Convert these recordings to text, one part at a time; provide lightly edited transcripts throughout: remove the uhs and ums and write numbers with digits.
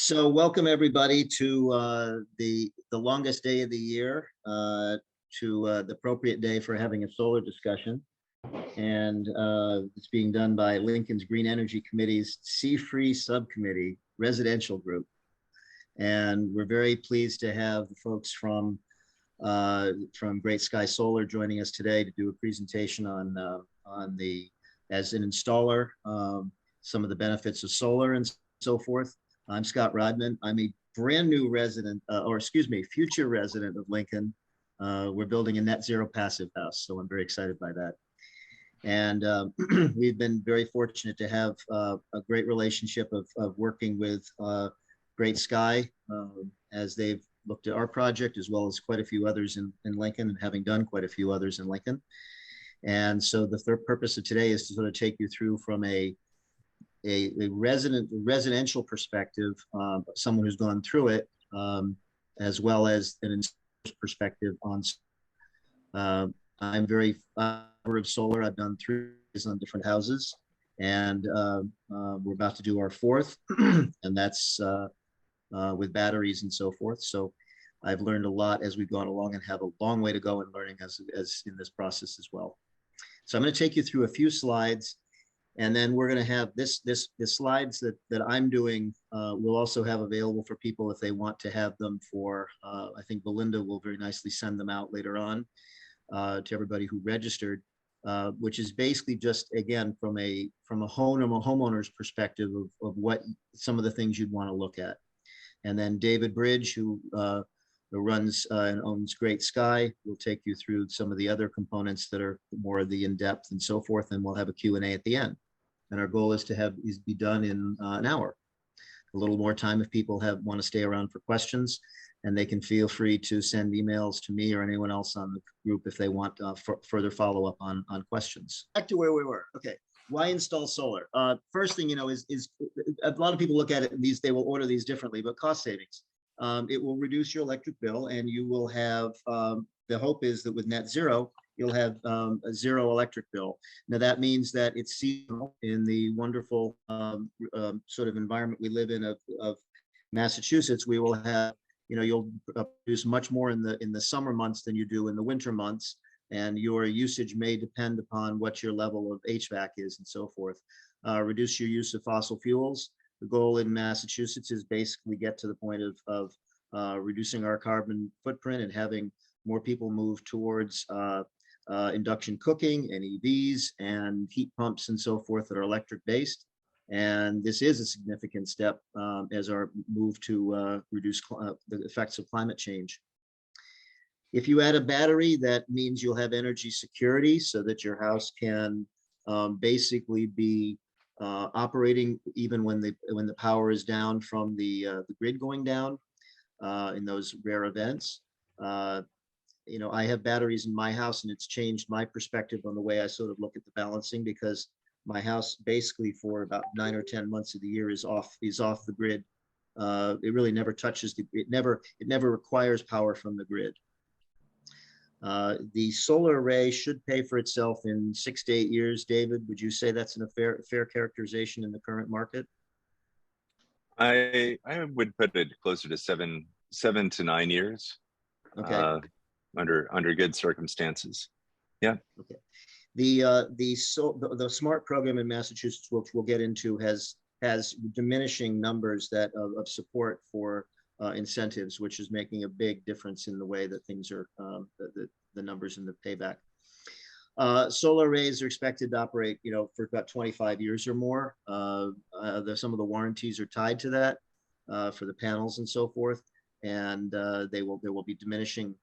So welcome everybody to the longest day of the year, the appropriate day for having a solar discussion. And it's being done by Lincoln's Green Energy Committee's CFREE subcommittee residential group. And we're very pleased to have the folks from Great Sky Solar joining us today to do a presentation on as an installer, some of the benefits of solar and so forth. I'm Scott Rodman. I'm a brand new resident, future resident of Lincoln. We're building a net zero passive house, so I'm very excited by that. And we've been very fortunate to have a great relationship of working with Great Sky as they've looked at our project, as well as quite a few others in Lincoln, and having done quite a few others in Lincoln. And so the third purpose of today is to sort of take you through from a residential perspective, someone who's gone through it, as well as an perspective on. I'm very of solar. I've done 3 on different houses, and we're about to do our 4th, and that's with batteries and so forth. So I've learned a lot as we've gone along, and have a long way to go in learning as in this process as well. So I'm going to take you through a few slides. And then we're going to have the slides that I'm doing, we'll also have available for people if they want to have them for, I think Belinda will very nicely send them out later on to everybody who registered, which is basically just, again, from a homeowner's perspective of what some of the things you'd want to look at. And then David Bridge, who runs and owns Great Sky, will take you through some of the other components that are more of the in-depth and so forth, and we'll have a Q&A at the end. And our goal is to be done in an hour. A little more time if people want to stay around for questions, and they can feel free to send emails to me or anyone else on the group if they want further follow-up on questions. Back to where we were. Okay, why install solar? First thing, is a lot of people look at it, and they will order these differently, but cost savings. It will reduce your electric bill, and you will have, the hope is that with net zero, you'll have a 0 electric bill. Now that means that it's seasonal in the wonderful sort of environment we live in of Massachusetts. We will have, you'll produce much more in the summer months than you do in the winter months, and your usage may depend upon what your level of HVAC is and so forth. Reduce your use of fossil fuels. The goal in Massachusetts is basically get to the point of reducing our carbon footprint and having more people move towards induction cooking and EVs and heat pumps and so forth that are electric based. And this is a significant step as our move to reduce the effects of climate change. If you add a battery, that means you'll have energy security so that your house can basically be operating even when the power is down from the grid going down in those rare events. I have batteries in my house, and it's changed my perspective on the way I sort of look at the balancing, because my house basically for about 9 or 10 months of the year is off the grid. It really never touches it never requires power from the grid. The solar array should pay for itself in 6 to 8 years. David, would you say that's a fair characterization in the current market? I would put it closer to 7 to 9 years. Okay. Under good circumstances. Yeah. Okay. The SMART program in Massachusetts, which we'll get into, has diminishing numbers of support for incentives, which is making a big difference in the way that things are, the numbers and the payback. Solar arrays are expected to operate, for about 25 years or more. Some of the warranties are tied to that for the panels and so forth. And there will be diminishing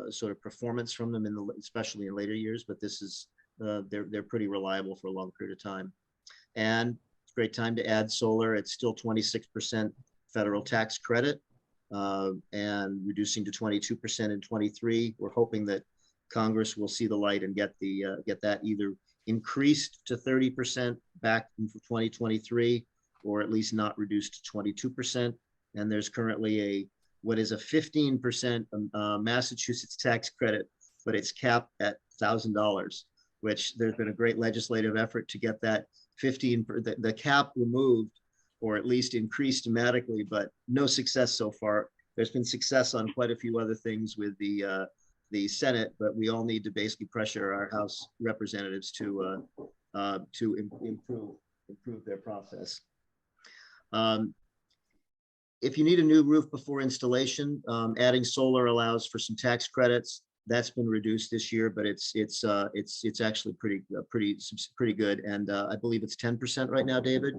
sort of performance from them especially in later years, but this is they're pretty reliable for a long period of time. And it's a great time to add solar. It's still 26% federal tax credit and reducing to 22% in 23. We're hoping that Congress will see the light and get that either increased to 30% back in 2023, or at least not reduced to 22%. And there's currently what is a 15% Massachusetts tax credit, but it's capped at $1,000, which there's been a great legislative effort to get that the cap removed or at least increase dramatically, but no success so far. There's been success on quite a few other things with the Senate, but we all need to basically pressure our House representatives to improve their process. If you need a new roof before installation, adding solar allows for some tax credits. That's been reduced this year, but it's actually pretty good, and I believe it's 10% right now, David.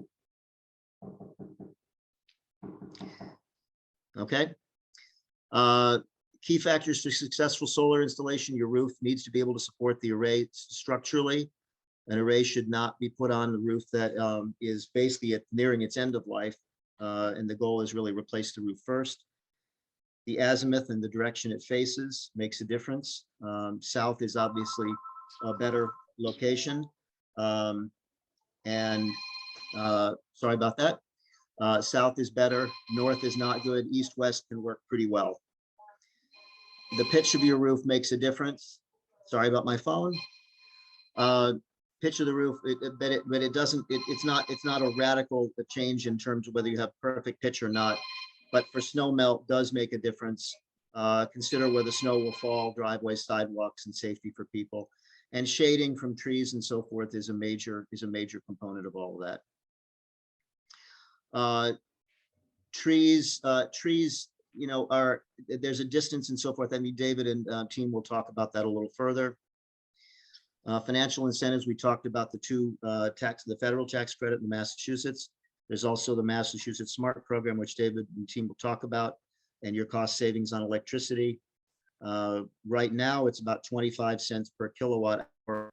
Okay. Key factors for successful solar installation: your roof needs to be able to support the array structurally. An array should not be put on the roof that is basically nearing its end of life, and the goal is really replace the roof first. The azimuth and the direction it faces makes a difference. South is obviously a better location, and sorry about that. South is better, north is not good, east, west can work pretty well. The pitch of your roof makes a difference. Sorry about my phone. Pitch of the roof, but it doesn't, it's not a radical change in terms of whether you have perfect pitch or not, but for snow melt does make a difference. Consider where the snow will fall, driveways, sidewalks, and safety for people. And shading from trees and so forth is a major component of all of that. Trees, you know, there's a distance and so forth. I mean, David and team will talk about that a little further. Financial incentives, we talked about the two the federal tax credit in Massachusetts. There's also the Massachusetts SMART program, which David and team will talk about, and your cost savings on electricity. Right now, it's about 25 cents per kilowatt hour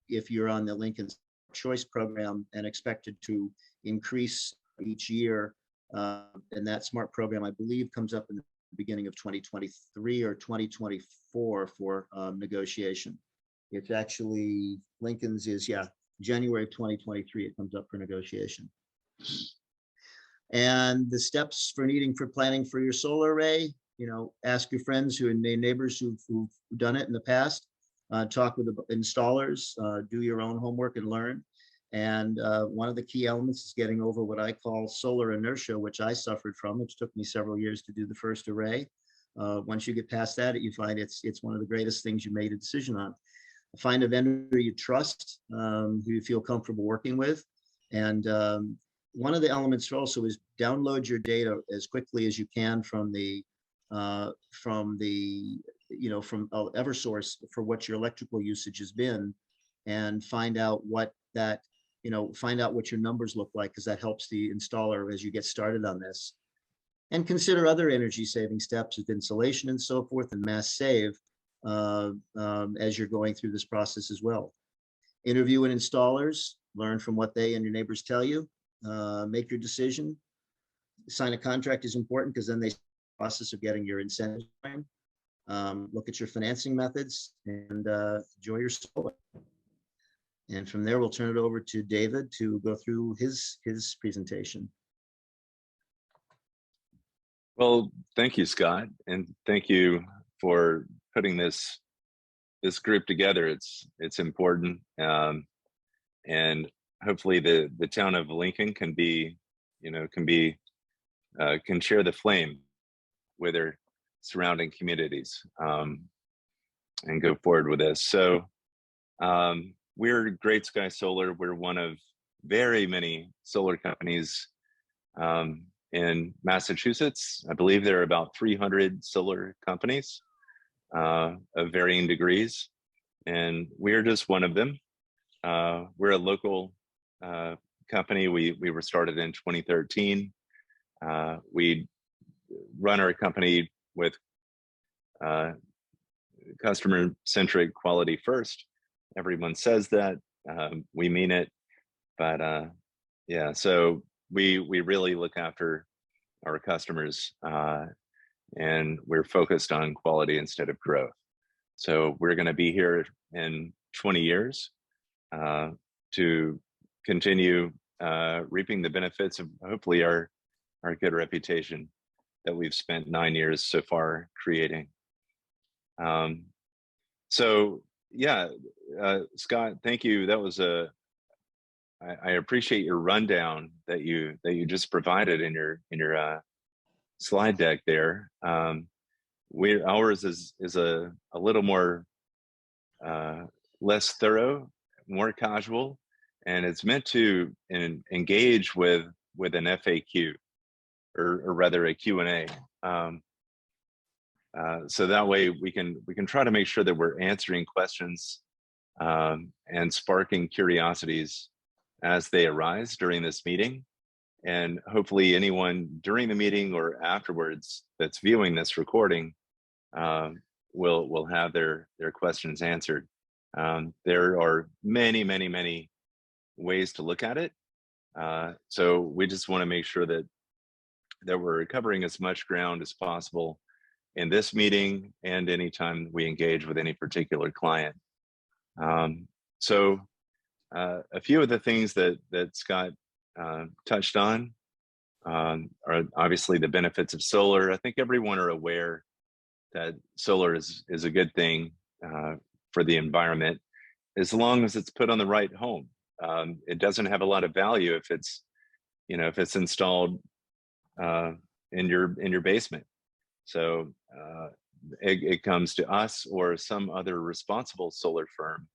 if you're on the Lincoln Choice program, and expected to increase each year. And that SMART program, I believe, comes up in the beginning of 2023 or 2024 for negotiation. It's actually, Lincoln's is, yeah, January of 2023, it comes up for negotiation. And the steps for planning for your solar array, you know, ask your friends and neighbors who've done it in the past, talk with the installers, do your own homework and learn. And one of the key elements is getting over what I call solar inertia, which I suffered from, which took me several years to do the first array. Once you get past that, you find it's one of the greatest things you made a decision on. Find a vendor you trust, who you feel comfortable working with. And one of the elements also is download your data as quickly as you can from Eversource for what your electrical usage has been, and find out what that, find out what your numbers look like, because that helps the installer as you get started on this. And consider other energy saving steps with insulation and so forth, and mass save as you're going through this process as well. Interview with installers, learn from what they and your neighbors tell you, make your decision. Sign a contract is important, because then they process of getting your incentives. Look at your financing methods, and enjoy your solar. And from there, we'll turn it over to David to go through his presentation. Well, thank you, Scott, and thank you for putting this group together. It's important, and hopefully the town of Lincoln can share the flame with their surrounding communities, and go forward with this. So we're Great Sky Solar. We're one of very many solar companies in Massachusetts. I believe there are about 300 solar companies of varying degrees, and we're just one of them. We're a local company. We were started in 2013. We run our company with customer-centric quality first. Everyone says that, we mean it, but yeah, so we really look after our customers, and we're focused on quality instead of growth. So we're going to be here in 20 years to continue reaping the benefits of hopefully our good reputation that we've spent 9 years so far creating. So yeah, Scott, thank you. That was a I appreciate your rundown that you just provided in your slide deck there. Ours is a little more less thorough, more casual, and it's meant to engage with an FAQ, or rather a Q&A. So that way we can try to make sure that we're answering questions and sparking curiosities as they arise during this meeting. And hopefully anyone during the meeting or afterwards that's viewing this recording will have their questions answered. There are many ways to look at it. So we just want to make sure that we're covering as much ground as possible in this meeting and anytime we engage with any particular client. So a few of the things that Scott touched on are obviously the benefits of solar. I think everyone are aware that solar is a good thing for the environment, as long as it's put on the right home. It doesn't have a lot of value if it's installed in your basement. So it comes to us or some other responsible solar firm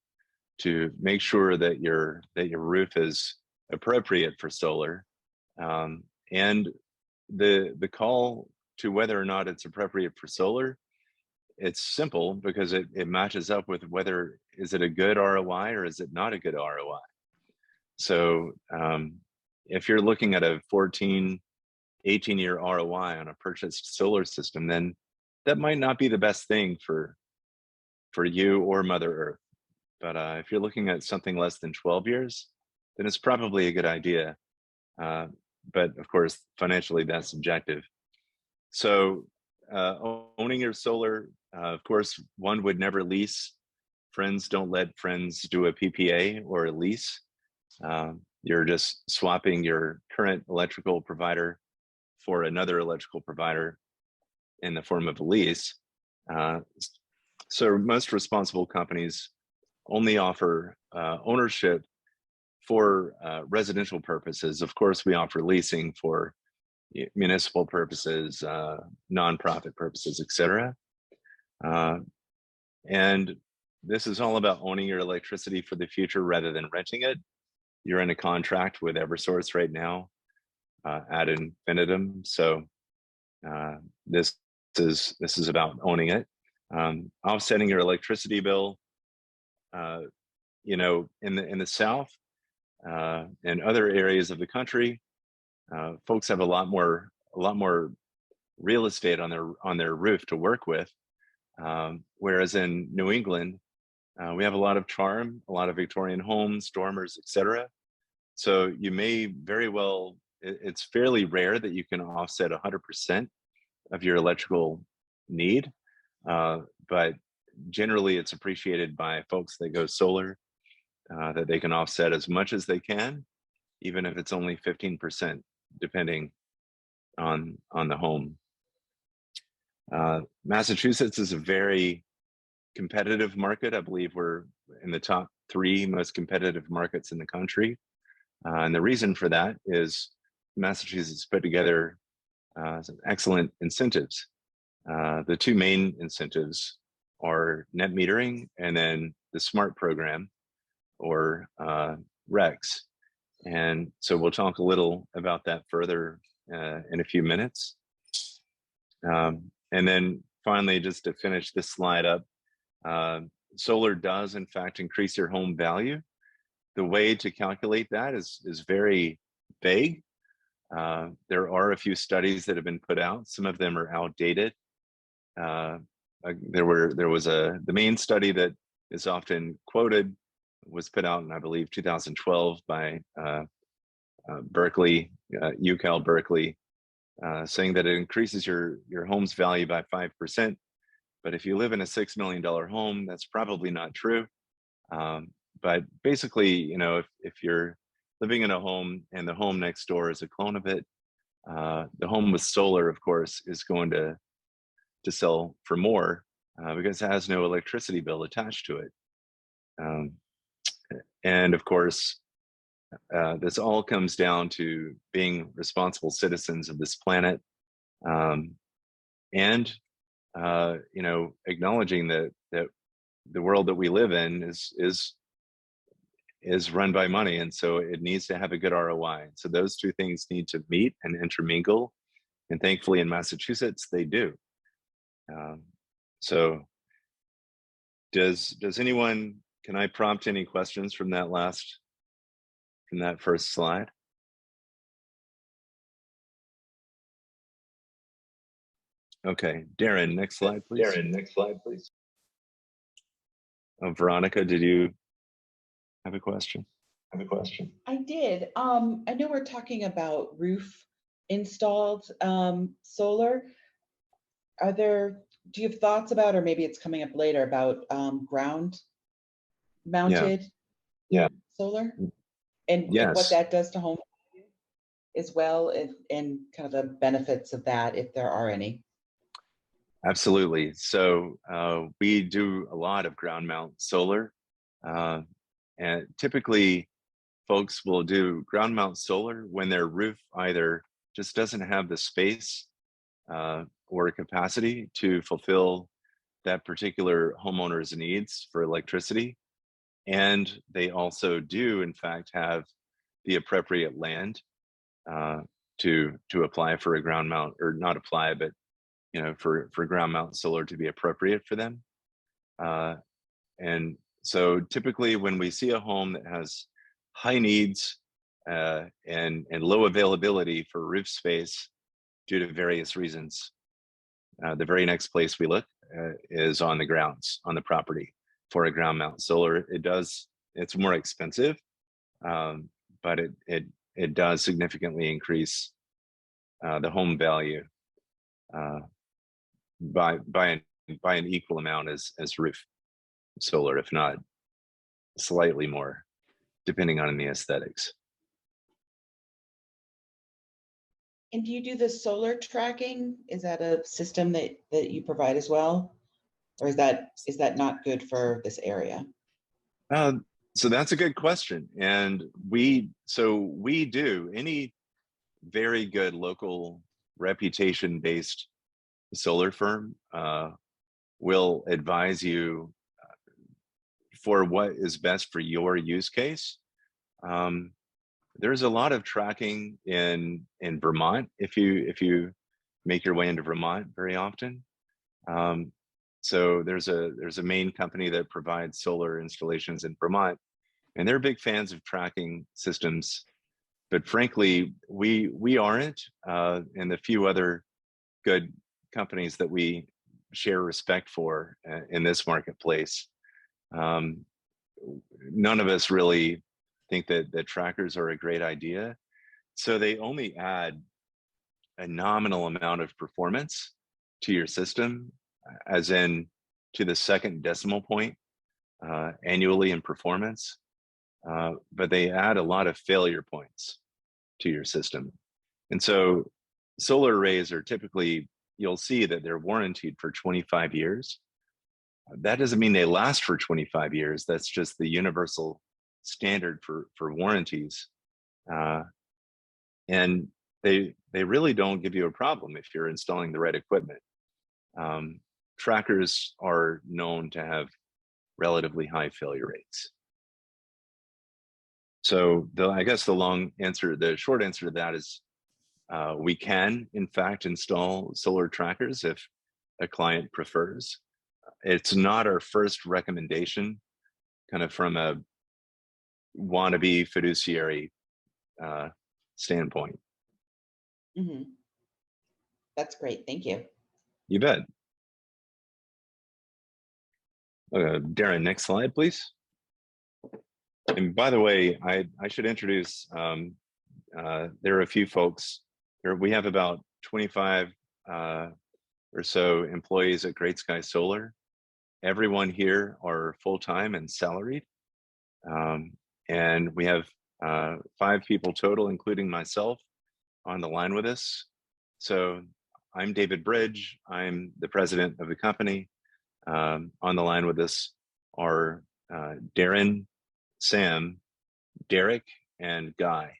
to make sure that your roof is appropriate for solar. And the call to whether or not it's appropriate for solar, it's simple because it matches up with whether is it a good ROI or is it not a good ROI. So if you're looking at a 14, 18-year ROI on a purchased solar system, then that might not be the best thing for you or Mother Earth. But if you're looking at something less than 12 years, then it's probably a good idea. But of course, financially, that's subjective. So owning your solar, of course, one would never lease. Friends don't let friends do a PPA or a lease. You're just swapping your current electrical provider for another electrical provider in the form of a lease. So most responsible companies only offer ownership for residential purposes. Of course, we offer leasing for municipal purposes, nonprofit purposes, etc. And this is all about owning your electricity for the future rather than renting it. You're in a contract with Eversource right now ad infinitum. So this is about owning it. Offsetting your electricity bill. In the South and other areas of the country, folks have a lot more real estate on their roof to work with, whereas in New England, we have a lot of charm, a lot of Victorian homes, dormers, etc. So you may very well, it's fairly rare that you can offset 100% of your electrical need, but generally it's appreciated by folks that go solar, that they can offset as much as they can, even if it's only 15%, depending on the home. Massachusetts is a very competitive market. I believe we're in the top 3 most competitive markets in the country. And the reason for that is Massachusetts put together some excellent incentives. The 2 main incentives are net metering and then the SMART program, or RECs. And so we'll talk a little about that further in a few minutes. And then finally, just to finish this slide up, solar does in fact increase your home value. The way to calculate that is very vague. There are a few studies that have been put out. Some of them are outdated. There was the main study that is often quoted was put out in, I believe, 2012 by Berkeley, UCal Berkeley, saying that it increases your home's value by 5%. But if you live in a $6 million home, that's probably not true. But basically, if you're living in a home and the home next door is a clone of it, the home with solar, of course, is going to sell for more because it has no electricity bill attached to it. And of course, this all comes down to being responsible citizens of this planet, and acknowledging that the world that we live in is run by money, and so it needs to have a good ROI. So those two things need to meet and intermingle, and thankfully in Massachusetts they do. So does anyone, can I prompt any questions from that first slide? Okay, Darren, next slide, please. Darren, next slide, please. Oh, Veronica, did you have a question? I did. I know we're talking about roof installed solar. Do you have thoughts about, or maybe it's coming up later, about ground mounted solar and what that does to home as well, and kind of the benefits of that, if there are any? Absolutely. So we do a lot of ground mount solar, and typically folks will do ground mount solar when their roof either just doesn't have the space or capacity to fulfill that particular homeowner's needs for electricity. And they also do, in fact, have the appropriate land to apply for a ground mount, or not apply, but for ground mount solar to be appropriate for them. And so typically when we see a home that has high needs and low availability for roof space due to various reasons, the very next place we look is on the grounds, on the property for a ground mount solar. It's more expensive, but it does significantly increase the home value by an equal amount as roof solar, if not slightly more, depending on the aesthetics. And do you do the solar tracking? Is that a system that you provide as well? Or is that not good for this area? So that's a good question. And we do, any very good local reputation-based solar firm will advise you for what is best for your use case. There's a lot of tracking in Vermont if you make your way into Vermont very often. So there's a main company that provides solar installations in Vermont, and they're big fans of tracking systems. But frankly, we aren't, and the few other good companies that we share respect for in this marketplace, none of us really think that trackers are a great idea. So they only add a nominal amount of performance to your system, as in to the second decimal point annually in performance, but they add a lot of failure points to your system. And so solar arrays are typically, you'll see that they're warranted for 25 years. That doesn't mean they last for 25 years. That's just the universal standard for warranties. And they really don't give you a problem if you're installing the right equipment. Trackers are known to have relatively high failure rates. So I guess the short answer to that is we can, in fact, install solar trackers if a client prefers. It's not our first recommendation, kind of from a wannabe fiduciary standpoint. Mm-hmm. That's great. Thank you. You bet. Darren, next slide, please. And by the way, I should introduce, there are a few folks. We have about 25 or so employees at Great Sky Solar. Everyone here are full-time and salaried. And we have 5 people total, including myself, on the line with us. So I'm David Bridge. I'm the president of the company. On the line with us are Darren, Sam, Derek, and Guy,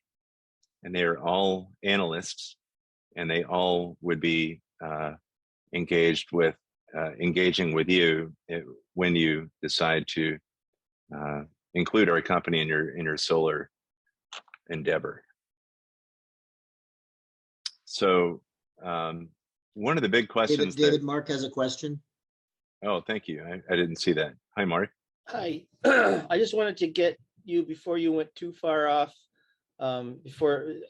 and they are all analysts, and they all would be engaging with you when you decide to include our company in your solar endeavor. So one of the big questions David, Mark has a question. Oh, thank you. I didn't see that. Hi, Mark. Hi. I just wanted to get you, before you went too far off,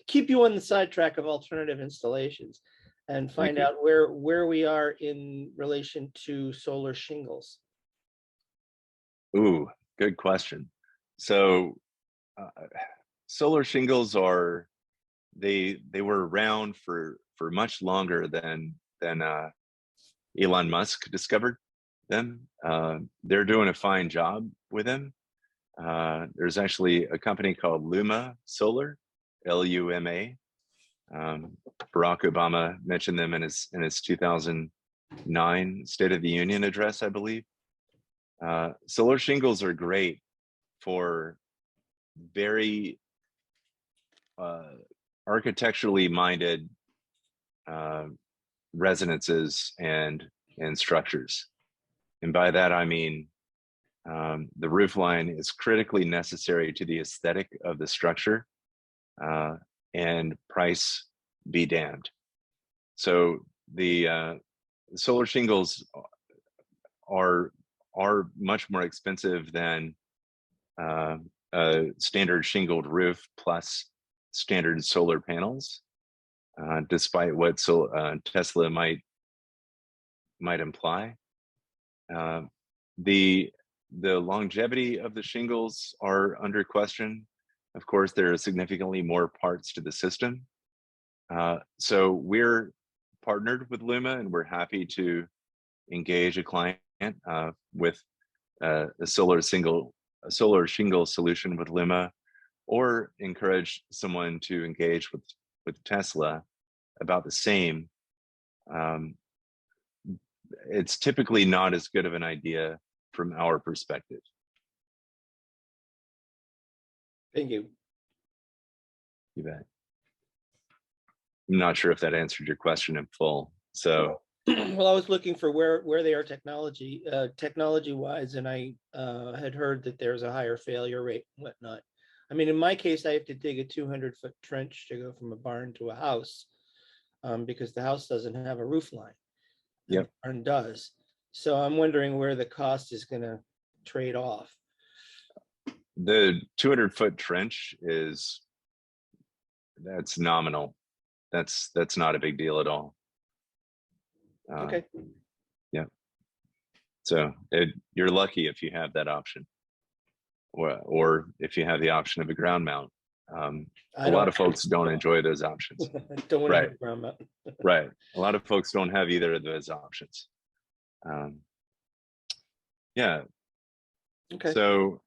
keep you on the sidetrack of alternative installations, and find out where we are in relation to solar shingles. Ooh, good question. So solar shingles are, they were around for much longer than Elon Musk discovered them. They're doing a fine job with them. There's actually a company called Luma Solar, Luma. Barack Obama mentioned them in his 2009 State of the Union address, I believe. Solar shingles are great for very architecturally minded residences and structures. And by that, I mean, the roof line is critically necessary to the aesthetic of the structure, and price be damned. So the solar shingles are much more expensive than a standard shingled roof plus standard solar panels, despite what Tesla might imply. The longevity of the shingles are under question. Of course, there are significantly more parts to the system. So we're partnered with Luma, and we're happy to engage a client with a solar shingle solution with Luma, or encourage someone to engage with Tesla about the same. It's typically not as good of an idea from our perspective. Thank you. You bet. I'm not sure if that answered your question in full. So, well, I was looking for where they are technology-wise, and I had heard that there's a higher failure rate and whatnot. I mean, in my case, I have to dig a 200-foot trench to go from a barn to a house, because the house doesn't have a roof line. Yep. The barn does. So I'm wondering where the cost is going to trade off. The 200-foot trench that's nominal. That's not a big deal at all. Okay. Yeah. So you're lucky if you have that option, or if you have the option of a ground mount. A lot of folks don't enjoy those options. Don't want to have a ground mount. Right. A lot of folks don't have either of those options. Yeah. Okay. So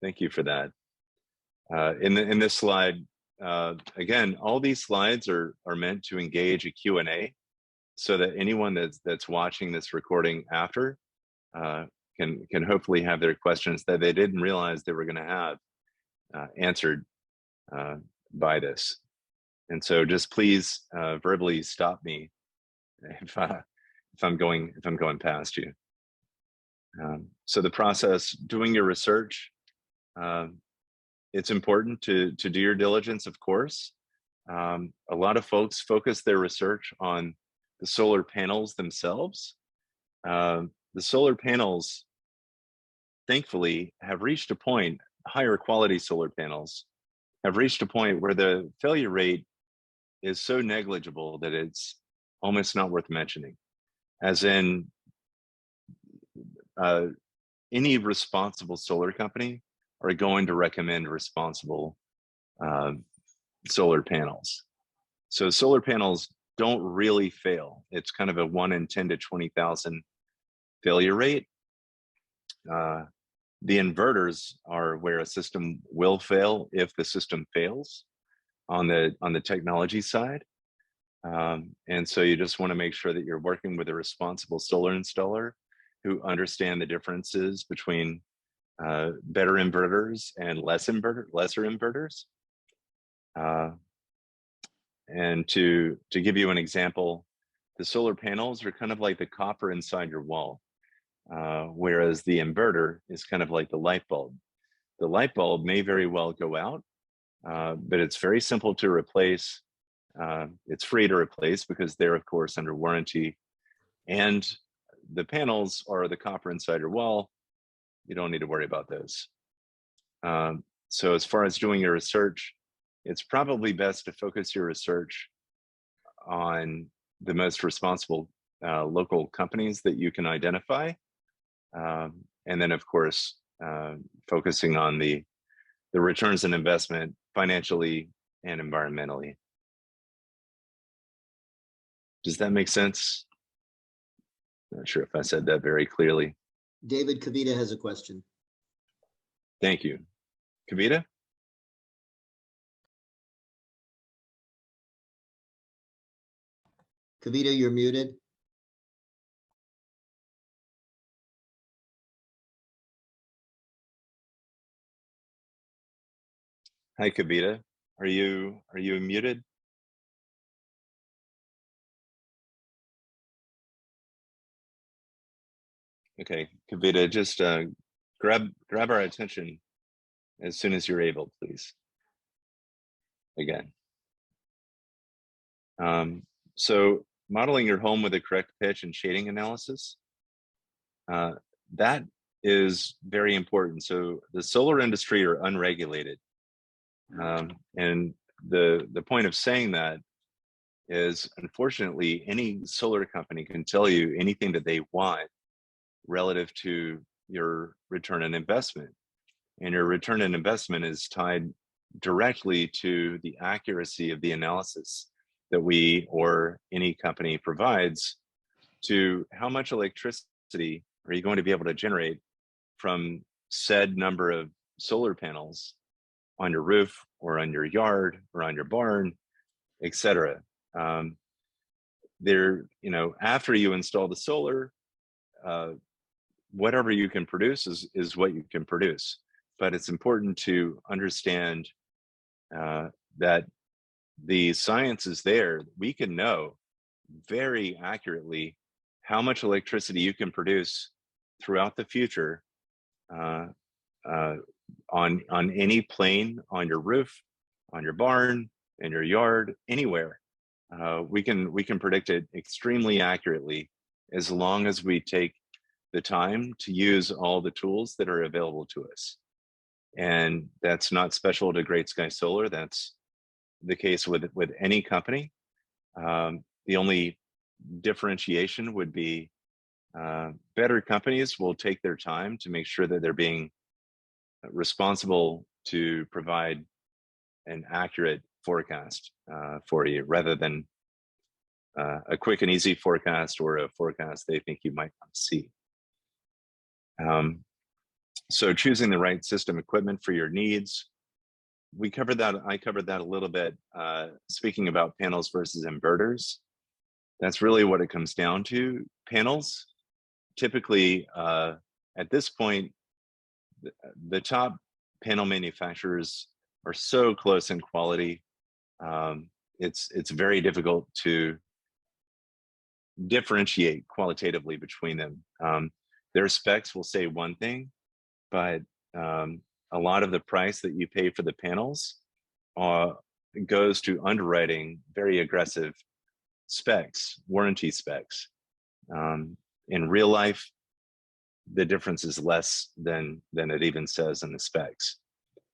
thank you for that. In this slide, again, all these slides are meant to engage a Q&A, so that anyone that's watching this recording after can hopefully have their questions that they didn't realize they were going to have answered by this. And so just please verbally stop me if I'm going past you. So the process, doing your research, it's important to do your diligence, of course. A lot of folks focus their research on the solar panels themselves. The solar panels, thankfully, have reached a point, higher quality solar panels have reached a point where the failure rate is so negligible that it's almost not worth mentioning. As in, any responsible solar company are going to recommend responsible solar panels. So solar panels don't really fail. It's kind of a 1 in 10 to 20,000 failure rate. The inverters are where a system will fail if the system fails on the technology side. And so you just want to make sure that you're working with a responsible solar installer who understand the differences between better inverters and lesser inverters. And to give you an example, the solar panels are kind of like the copper inside your wall, whereas the inverter is kind of like the light bulb. The light bulb may very well go out, but it's very simple to replace. It's free to replace because they're, of course, under warranty. And the panels are the copper inside your wall. You don't need to worry about those. So as far as doing your research, it's probably best to focus your research on the most responsible local companies that you can identify. And then, of course, focusing on the returns on investment financially and environmentally. Does that make sense? Not sure if I said that very clearly. David Kavita has a question. Thank you. Kavita? Kavita, you're muted. Hi, Kavita. Are you muted? Okay, Kavita, just grab our attention as soon as you're able, please. Again. So modeling your home with the correct pitch and shading analysis, that is very important. So the solar industry are unregulated. And the point of saying that is, unfortunately, any solar company can tell you anything that they want relative to your return on investment. And your return on investment is tied directly to the accuracy of the analysis that we or any company provides to how much electricity are you going to be able to generate from said number of solar panels on your roof or on your yard or on your barn, etc. After you install the solar, whatever you can produce is what you can produce. But it's important to understand that the science is there. We can know very accurately how much electricity you can produce throughout the future on any plane, on your roof, on your barn, in your yard, anywhere. We can predict it extremely accurately as long as we take the time to use all the tools that are available to us. And that's not special to Great Sky Solar. That's the case with any company. The only differentiation would be better companies will take their time to make sure that they're being responsible to provide an accurate forecast for you, rather than a quick and easy forecast or a forecast they think you might not see. So choosing the right system equipment for your needs. I covered that a little bit, speaking about panels versus inverters. That's really what it comes down to. Panels, typically, at this point, the top panel manufacturers are so close in quality. It's very difficult to differentiate qualitatively between them. Their specs will say one thing, but a lot of the price that you pay for the panels goes to underwriting very aggressive specs, warranty specs. In real life, the difference is less than it even says in the specs.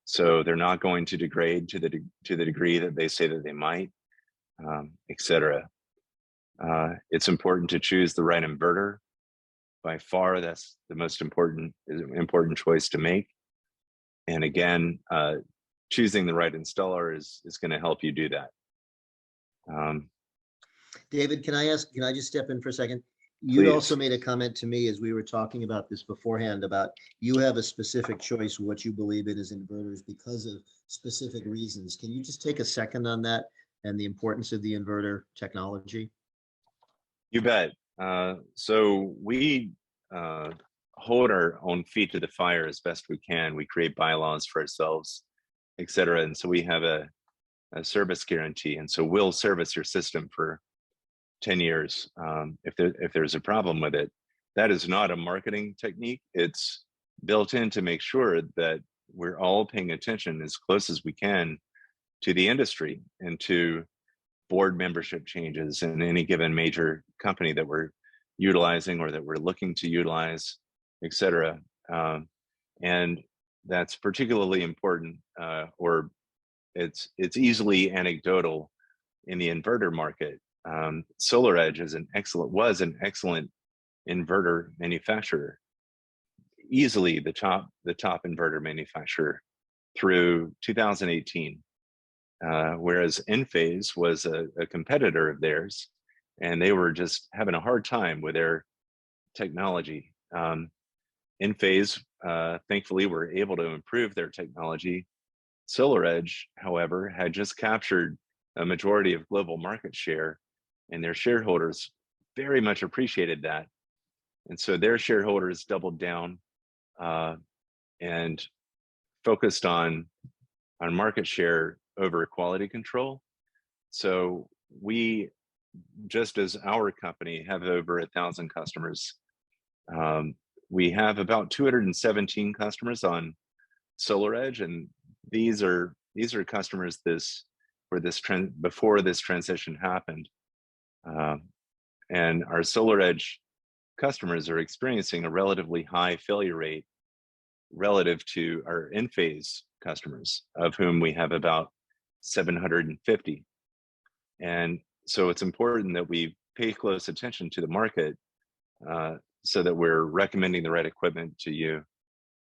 So they're not going to degrade to the degree that they say that they might, etc. It's important to choose the right inverter. By far, that's the most important choice to make. And again, choosing the right installer is going to help you do that. David, can I just step in for a second? You also made a comment to me as we were talking about this beforehand about you have a specific choice what you believe in as inverters because of specific reasons. Can you just take a second on that and the importance of the inverter technology? You bet. So we hold our own feet to the fire as best we can. We create bylaws for ourselves, et cetera. And so we have a service guarantee. And so we'll service your system for 10 years if there's a problem with it. That is not a marketing technique. It's built in to make sure that we're all paying attention as close as we can to the industry and to board membership changes in any given major company that we're utilizing or that we're looking to utilize, et cetera. And that's particularly important, or it's easily anecdotal in the inverter market. SolarEdge was an excellent inverter manufacturer, easily the top inverter manufacturer through 2018. Whereas Enphase was a competitor of theirs, and they were just having a hard time with their technology. Enphase, thankfully, were able to improve their technology. SolarEdge, however, had just captured a majority of global market share, and their shareholders very much appreciated that. And so their shareholders doubled down and focused on market share over quality control. So we, just as our company, have over 1,000 customers. We have about 217 customers on SolarEdge, and these are customers before this transition happened. And our SolarEdge customers are experiencing a relatively high failure rate relative to our Enphase customers, of whom we have about 750. And so it's important that we pay close attention to the market so that we're recommending the right equipment to you.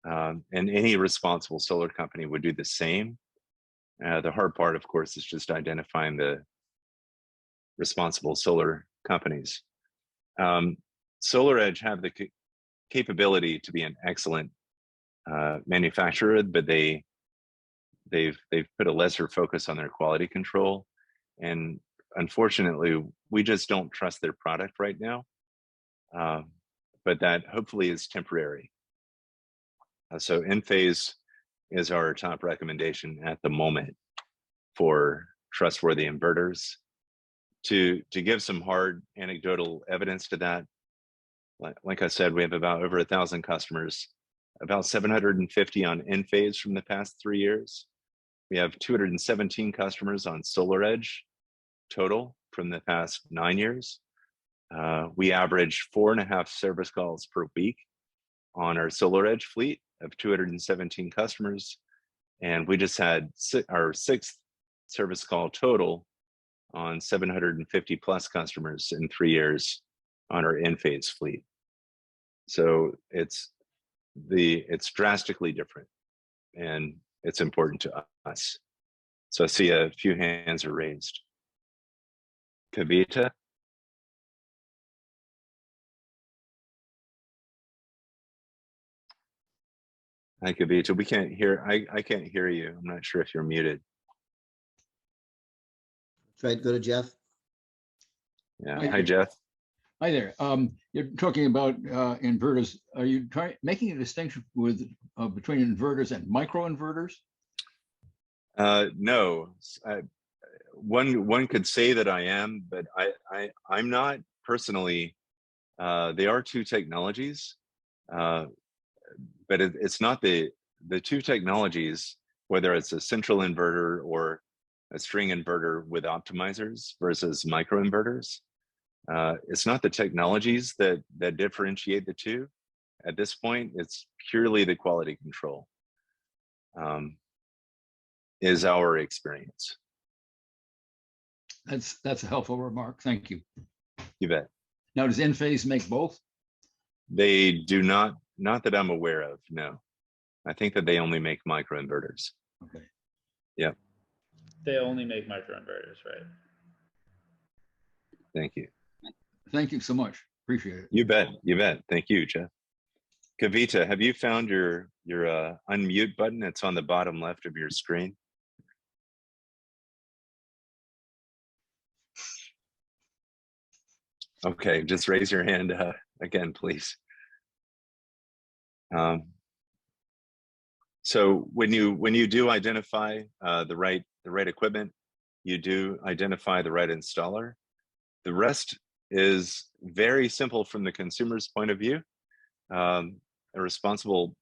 And any responsible solar company would do the same. The hard part, of course, is just identifying the responsible solar companies. SolarEdge have the capability to be an excellent manufacturer, but they've put a lesser focus on their quality control. And unfortunately, we just don't trust their product right now. But that hopefully is temporary. So Enphase is our top recommendation at the moment for trustworthy inverters. To give some hard anecdotal evidence to that, like I said, we have about over 1,000 customers, about 750 on Enphase from the past 3 years. We have 217 customers on SolarEdge total from the past 9 years. We average 4.5 service calls per week on our SolarEdge fleet of 217 customers. And we just had our 6th service call total on 750 plus customers in 3 years on our Enphase fleet. So it's drastically different, and it's important to us. So I see a few hands are raised. Kavita? Hi, Kavita. We can't hear, I can't hear you. I'm not sure if you're muted. Try to go to Jeff. Yeah. Hi, Jeff. Hi there. You're talking about inverters. Are you making a distinction between inverters and microinverters? No. One could say that I am, but I'm not personally. They are two technologies, but it's not the two technologies, whether it's a central inverter or a string inverter with optimizers versus microinverters. It's not the technologies that differentiate the two. At this point, it's purely the quality control is our experience. That's a helpful remark. Thank you. You bet. Now, does Enphase make both? They do not that I'm aware of, no. I think that they only make microinverters. Okay. Yeah. They only make microinverters, right? Thank you. Thank you so much. Appreciate it. You bet. You bet. Thank you, Jeff. Kavita, have you found your unmute button? It's on the bottom left of your screen. Okay, just raise your hand again, please. So when you do identify the right equipment, you do identify the right installer. The rest is very simple from the consumer's point of view. A responsible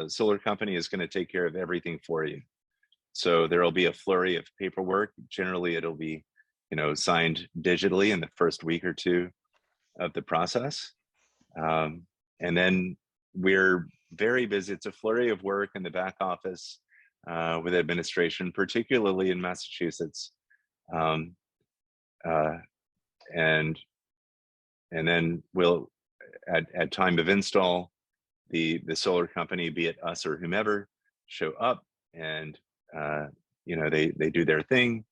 solar company is going to take care of everything for you. So there will be a flurry of paperwork. Generally, it'll be, signed digitally in the first week or two of the process. And then we're very busy. It's a flurry of work in the back office with administration, particularly in Massachusetts. And then we'll, at time of install, the solar company, be it us or whomever, show up and they do their thing.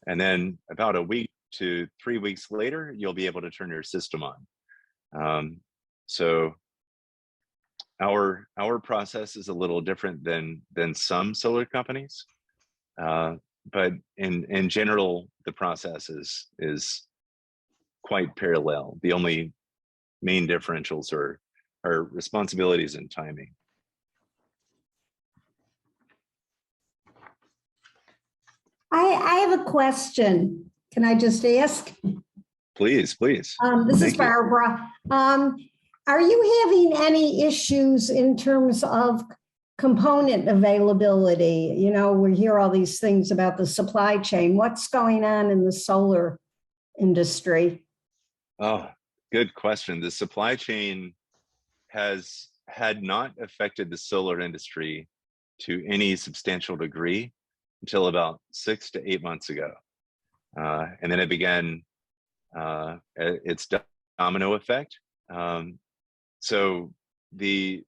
And then about a week to 3 weeks later, you'll be able to turn your system on. So our process is a little different than some solar companies, but in general, the process is quite parallel. The only main differentials are responsibilities and timing. I have a question. Can I just ask? Please. This is Barbara. Are you having any issues in terms of component availability? We hear all these things about the supply chain. What's going on in the solar industry? Oh, good question. The supply chain had not affected the solar industry to any substantial degree until about 6 to 8 months ago. And then it began its domino effect. So the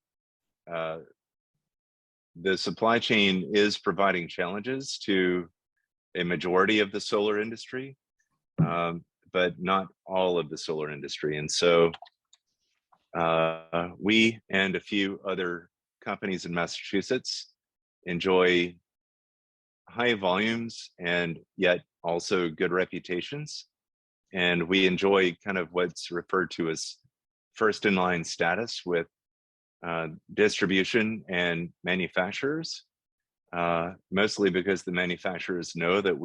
supply chain is providing challenges to a majority of the solar industry, but not all of the solar industry. And so we and a few other companies in Massachusetts enjoy high volumes and yet also good reputations. And we enjoy kind of what's referred to as first in line status with distribution and manufacturers, mostly because the manufacturers know that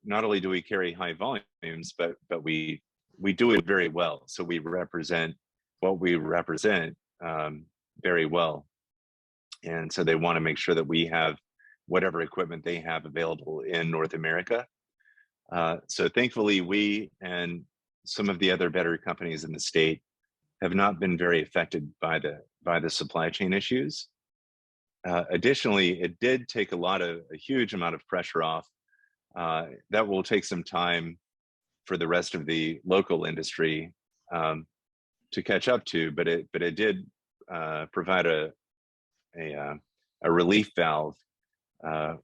not only do we carry high volumes, but we do it very well. So we represent what we represent very well. And so they want to make sure that we have whatever equipment they have available in North America. So thankfully, we and some of the other better companies in the state have not been very affected by the supply chain issues. Additionally, it did take a huge amount of pressure off. That will take some time for the rest of the local industry to catch up to, but it did provide a relief valve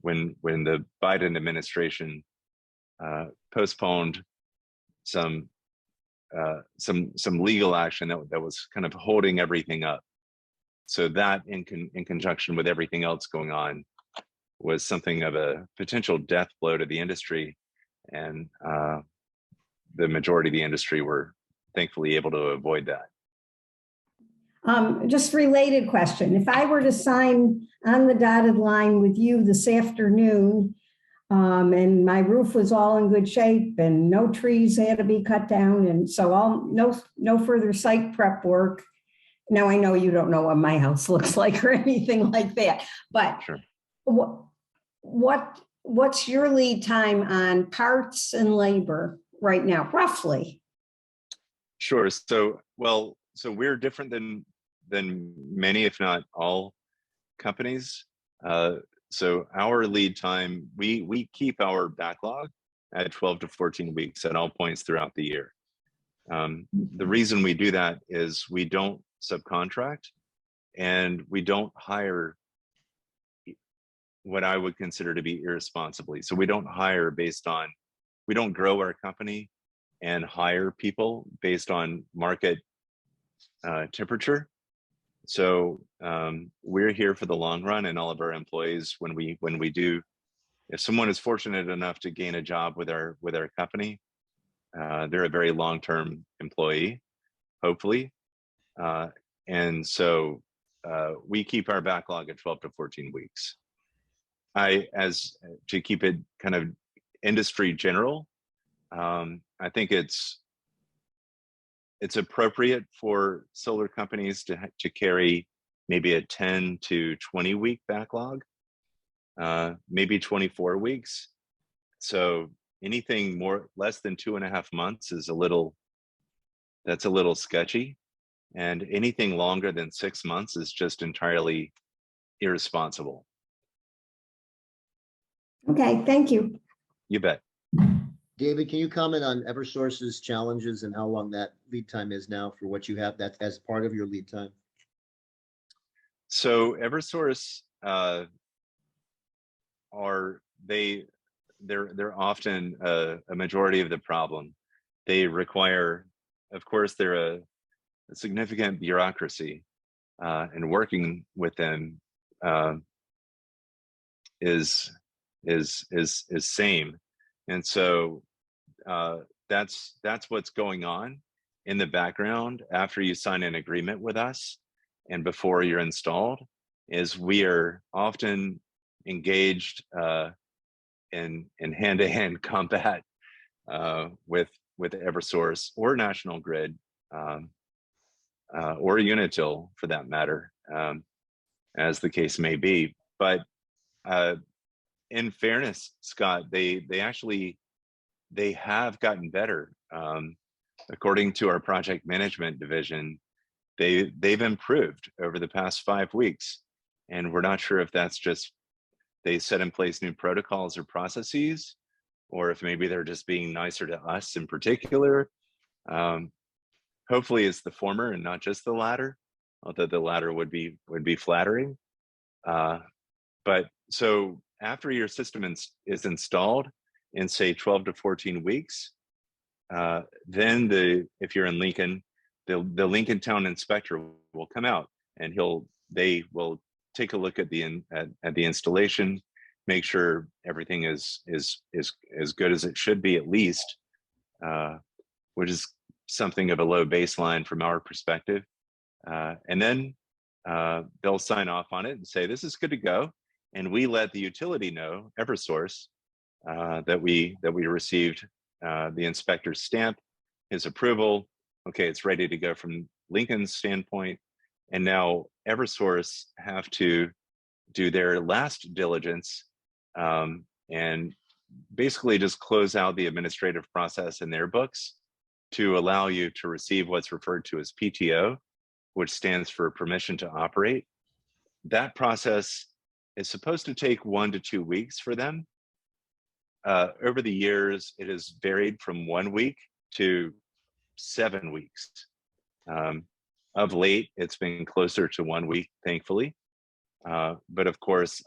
when the Biden administration postponed some legal action that was kind of holding everything up. So that in conjunction with everything else going on was something of a potential death blow to the industry. And the majority of the industry were thankfully able to avoid that. Just related question. If I were to sign on the dotted line with you this afternoon, and my roof was all in good shape and no trees had to be cut down, and so no further site prep work. Now I know you don't know what my house looks like or anything like that, but sure. What's your lead time on parts and labor right now, roughly? Sure. So we're different than many, if not all, companies. So our lead time, we keep our backlog at 12 to 14 weeks at all points throughout the year. The reason we do that is we don't subcontract and we don't hire what I would consider to be irresponsibly. So we don't hire we don't grow our company and hire people based on market temperature. So we're here for the long run, and all of our employees, when we do, if someone is fortunate enough to gain a job with our company, they're a very long-term employee, hopefully. And so we keep our backlog at 12 to 14 weeks. To keep it kind of industry general, I think it's appropriate for solar companies to carry maybe a 10 to 20 week backlog, maybe 24 weeks. So anything less than 2.5 months is that's a little sketchy. And anything longer than 6 months is just entirely irresponsible. Okay, thank you. You bet. David, can you comment on Eversource's challenges and how long that lead time is now for what you have that as part of your lead time? So Eversource they're often a majority of the problem. They require, of course, they're a significant bureaucracy, and working with them is same. And so that's what's going on in the background after you sign an agreement with us and before you're installed, is we are often engaged in hand-to-hand combat with Eversource or National Grid, or Unitil for that matter, as the case may be. But in fairness, Scott, they have gotten better. According to our project management division, they've improved over the past 5 weeks, and we're not sure if that's just they set in place new protocols or processes, or if maybe they're just being nicer to us in particular. Hopefully it's the former and not just the latter, although the latter would be flattering. But so after your system is installed in say 12 to 14 weeks, then if you're in Lincoln, the Lincoln Town Inspector will come out and they will take a look at the installation, make sure everything is as good as it should be at least, which is something of a low baseline from our perspective. And then they'll sign off on it and say, this is good to go. And we let the utility know, Eversource, that we received the inspector's stamp, his approval. Okay, it's ready to go from Lincoln's standpoint. And now Eversource have to do their last diligence and basically just close out the administrative process in their books to allow you to receive what's referred to as PTO, which stands for permission to operate. That process is supposed to take 1 to 2 weeks for them. Over the years, it has varied from 1 week to 7 weeks. Of late, it's been closer to 1 week, thankfully. But of course,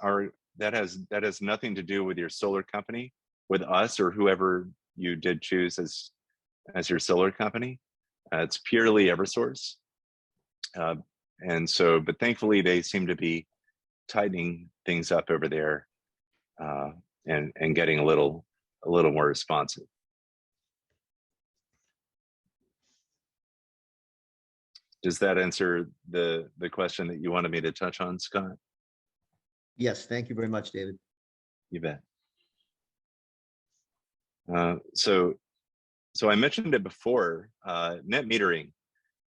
that has nothing to do with your solar company, with us or whoever you did choose as your solar company. It's purely Eversource. And so, but thankfully they seem to be tightening things up over there, and getting a little more responsive. Does that answer the question that you wanted me to touch on, Scott? Yes, thank you very much, David. You bet. So I mentioned it before, net metering.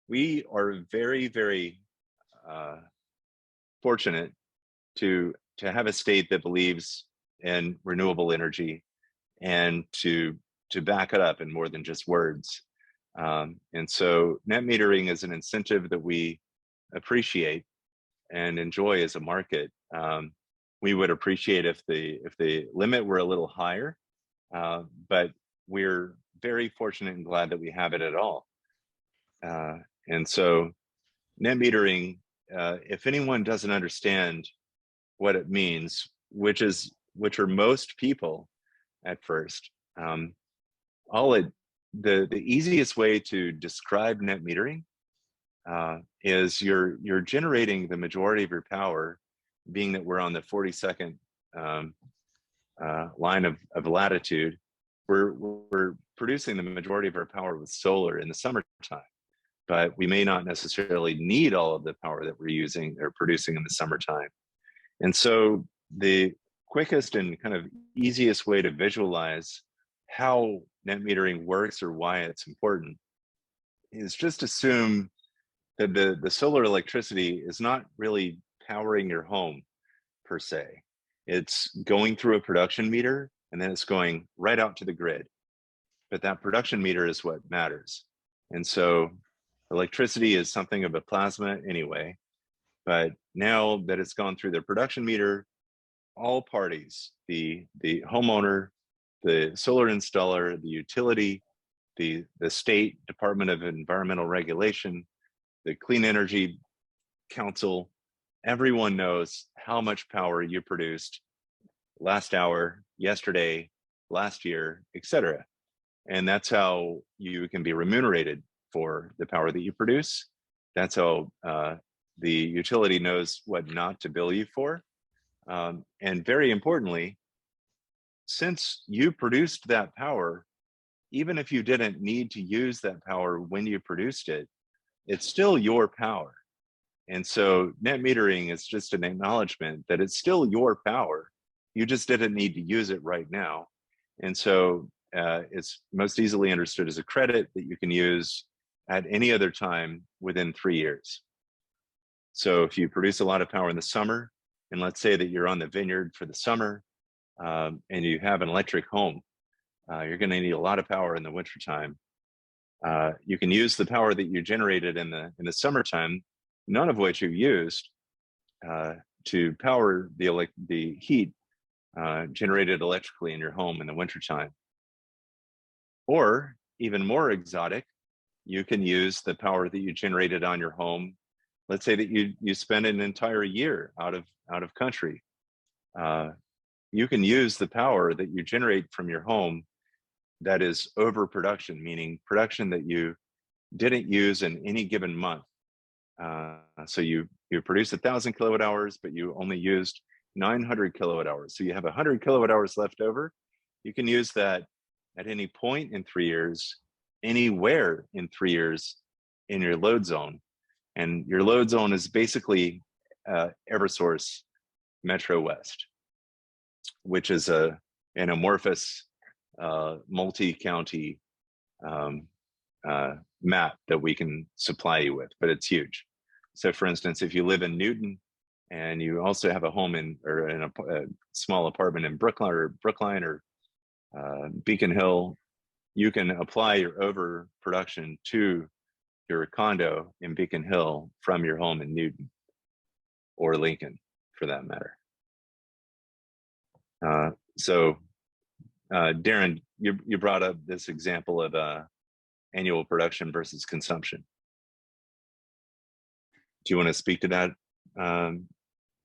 We are very, very fortunate to have a state that believes in renewable energy and to back it up in more than just words. And so net metering is an incentive that we appreciate and enjoy as a market. We would appreciate if the limit were a little higher, but we're very fortunate and glad that we have it at all. And so net metering, if anyone doesn't understand what it means, which are most people at first, the easiest way to describe net metering is you're generating the majority of your power, being that we're on the 42nd line of latitude. We're producing the majority of our power with solar in the summertime. but we may not necessarily need all of the power that we're using or producing in the summertime. And so the quickest and kind of easiest way to visualize how net metering works or why it's important is just assume that the solar electricity is not really powering your home per se. It's going through a production meter and then it's going right out to the grid. But that production meter is what matters. And so electricity is something of a plasma anyway, but now that it's gone through the production meter, all parties, the homeowner, the solar installer, the utility, the state Department of Environmental Regulation, the Clean Energy Council, everyone knows how much power you produced last hour, yesterday, last year, etc. And that's how you can be remunerated for the power that you produce. That's how the utility knows what not to bill you for. And very importantly, since you produced that power, even if you didn't need to use that power when you produced it, it's still your power. And so net metering is just an acknowledgement that it's still your power. You just didn't need to use it right now. And so it's most easily understood as a credit that you can use at any other time within 3 years. So if you produce a lot of power in the summer, and let's say that you're on the vineyard for the summer and you have an electric home, you're going to need a lot of power in the wintertime. You can use the power that you generated in the summertime, none of which you used, to power the heat generated electrically in your home in the wintertime. Or even more exotic, you can use the power that you generated on your home. Let's say that you spend an entire year out of country. You can use the power that you generate from your home that is overproduction, meaning production that you didn't use in any given month. So you produce 1,000 kilowatt hours, but you only used 900 kilowatt hours. So you have 100 kilowatt hours left over. You can use that at any point in 3 years, anywhere in 3 years in your load zone. And your load zone is basically Eversource Metro West, which is an amorphous multi-county map that we can supply you with, but it's huge. So for instance, if you live in Newton and you also have a home in a small apartment in Brookline or Beacon Hill, you can apply your overproduction to your condo in Beacon Hill from your home in Newton or Lincoln, for that matter. So Darren, you brought up this example of annual production versus consumption. Do you want to speak to that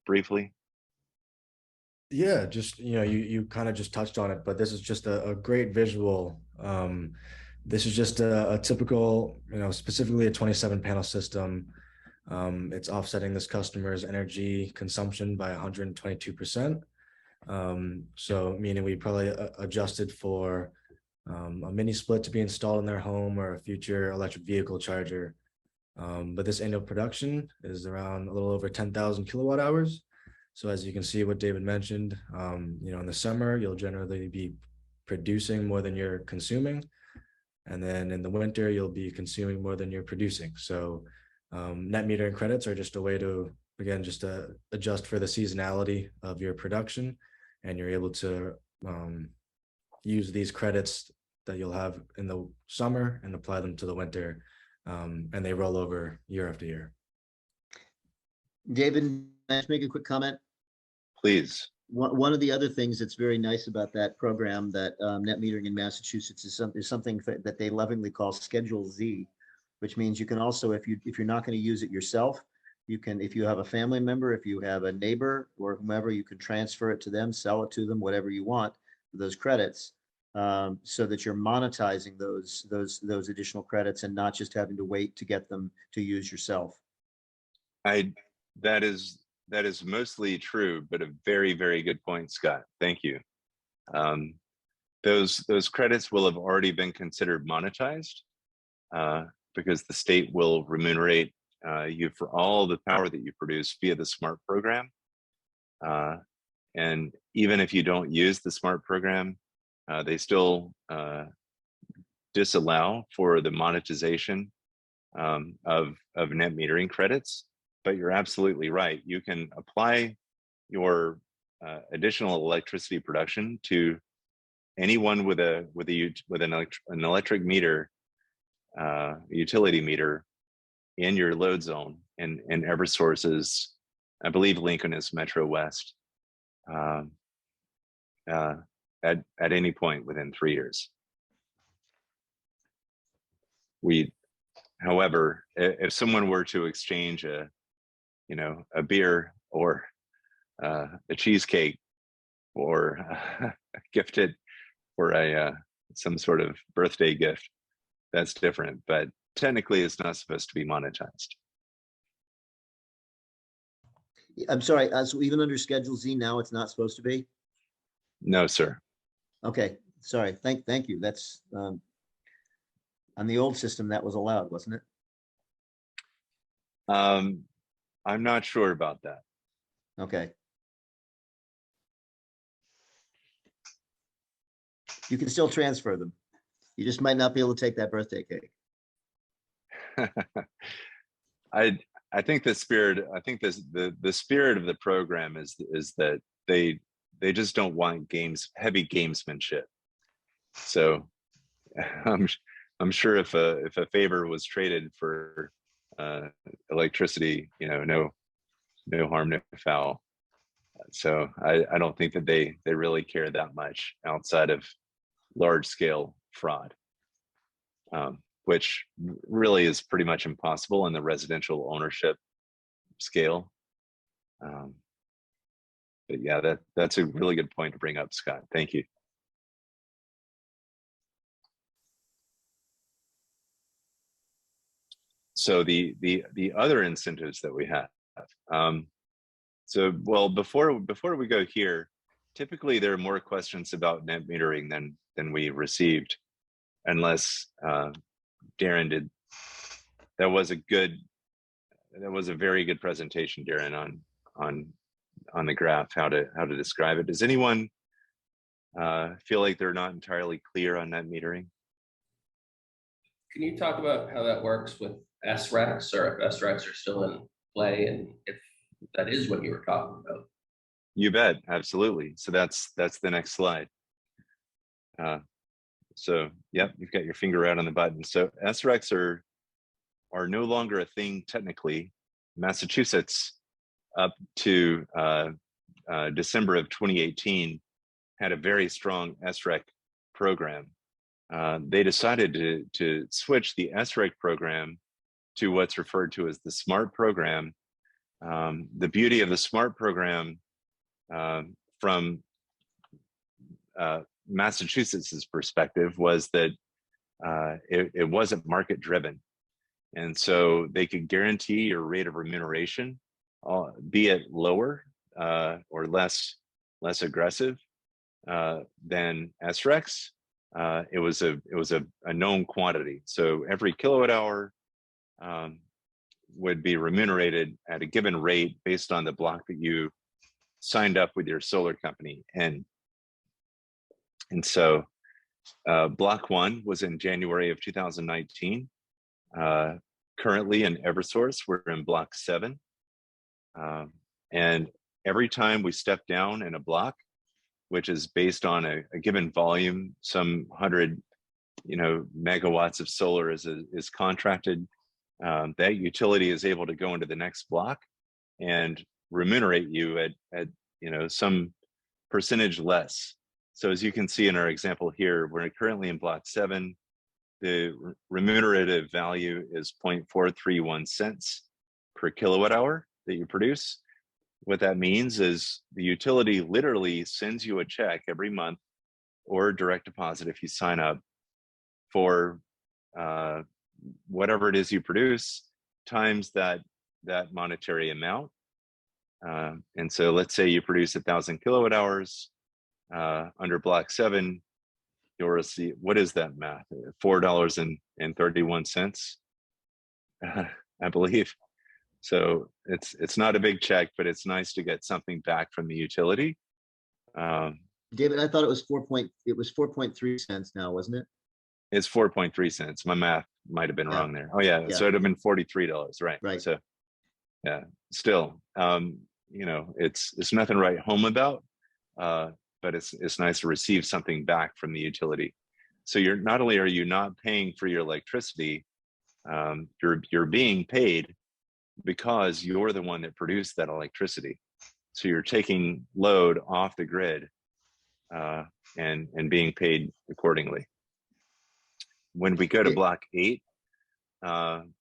briefly? Yeah, just, you kind of just touched on it, but this is just a great visual. This is just a typical, specifically a 27 panel system. It's offsetting this customer's energy consumption by 122%. So meaning we probably adjusted for a mini split to be installed in their home or a future electric vehicle charger. But this annual production is around a little over 10,000 kilowatt hours. So as you can see what David mentioned, in the summer, you'll generally be producing more than you're consuming. And then in the winter, you'll be consuming more than you're producing. So net metering credits are just a way to, again, just to adjust for the seasonality of your production. And you're able to use these credits that you'll have in the summer and apply them to the winter. And they roll over year after year. David, can I just make a quick comment? Please. One of the other things that's very nice about that program that net metering in Massachusetts is something that they lovingly call Schedule Z, which means you can also, if you're not going to use it yourself, you can, if you have a family member, if you have a neighbor or whomever, you can transfer it to them, sell it to them, whatever you want for those credits, so that you're monetizing those additional credits and not just having to wait to get them to use yourself. That is mostly true, but a very, very good point, Scott. Thank you. Those credits will have already been considered monetized. because the state will remunerate you for all the power that you produce via the SMART program. And even if you don't use the SMART program, they still disallow for the monetization of net metering credits. But you're absolutely right. You can apply your additional electricity production to anyone with an electric meter, utility meter in your load zone. And Eversource is, I believe Lincoln is Metro West, at any point within 3 years. However, if someone were to exchange a beer or a cheesecake or gift it for some sort of birthday gift, that's different. But technically, it's not supposed to be monetized. I'm sorry. So even under Schedule Z now, it's not supposed to be? No, sir. Okay. Sorry. Thank you. That's on the old system that was allowed, wasn't it? I'm not sure about that. Okay. You can still transfer them. You just might not be able to take that birthday cake. I think the spirit. I think the spirit of the program is that they just don't want heavy gamesmanship. So I'm sure if a favor was traded for electricity, no harm, no foul. So I don't think that they really care that much outside of large scale fraud, which really is pretty much impossible in the residential ownership scale. But yeah, that's a really good point to bring up, Scott. Thank you. So the other incentives that we have. So well, before we go here, typically there are more questions about net metering than we received, unless Darren did. That was a very good presentation, Darren, on the graph, how to describe it. Does anyone feel like they're not entirely clear on net metering? Can you talk about how that works with SRECs, or if SRECs are still in play, and if that is what you were talking about? You bet, absolutely. So that's the next slide. So yep, you've got your finger right on the button. So SRECs are no longer a thing technically. Massachusetts, up to December of 2018, had a very strong SREC program. They decided to switch the SREC program to what's referred to as the SMART program. The beauty of the SMART program from Massachusetts' perspective was that it wasn't market driven. And so they could guarantee your rate of remuneration, be it lower or less aggressive than SRECs. It was a known quantity. So every kilowatt hour would be remunerated at a given rate based on the block that you signed up with your solar company. And so block 1 was in January of 2019. Currently in Eversource, we're in block 7. And every time we step down in a block, which is based on a given volume, some 100 megawatts of solar is contracted, that utility is able to go into the next block and remunerate you at some percentage less. So as you can see in our example here, we're currently in block 7. The remunerative value is 0.431 cents per kilowatt hour that you produce. What that means is the utility literally sends you a check every month, or direct deposit if you sign up, for whatever it is you produce times that monetary amount. And so let's say you produce 1,000 kilowatt hours under block 7, you'll receive, what is that math? $4.31 I believe. So it's not a big check, but it's nice to get something back from the utility. David, I thought it was 4.3 cents now, wasn't it? It's 4.3 cents. My math might have been wrong there. Oh yeah, so it'd have been $43, right? Right. So yeah, still, you know, it's nothing to write home about, but it's nice to receive something back from the utility. So you're not only are you not paying for your electricity, you're being paid because you're the one that produced that electricity. So you're taking load off the grid and being paid accordingly. When we go to block 8 in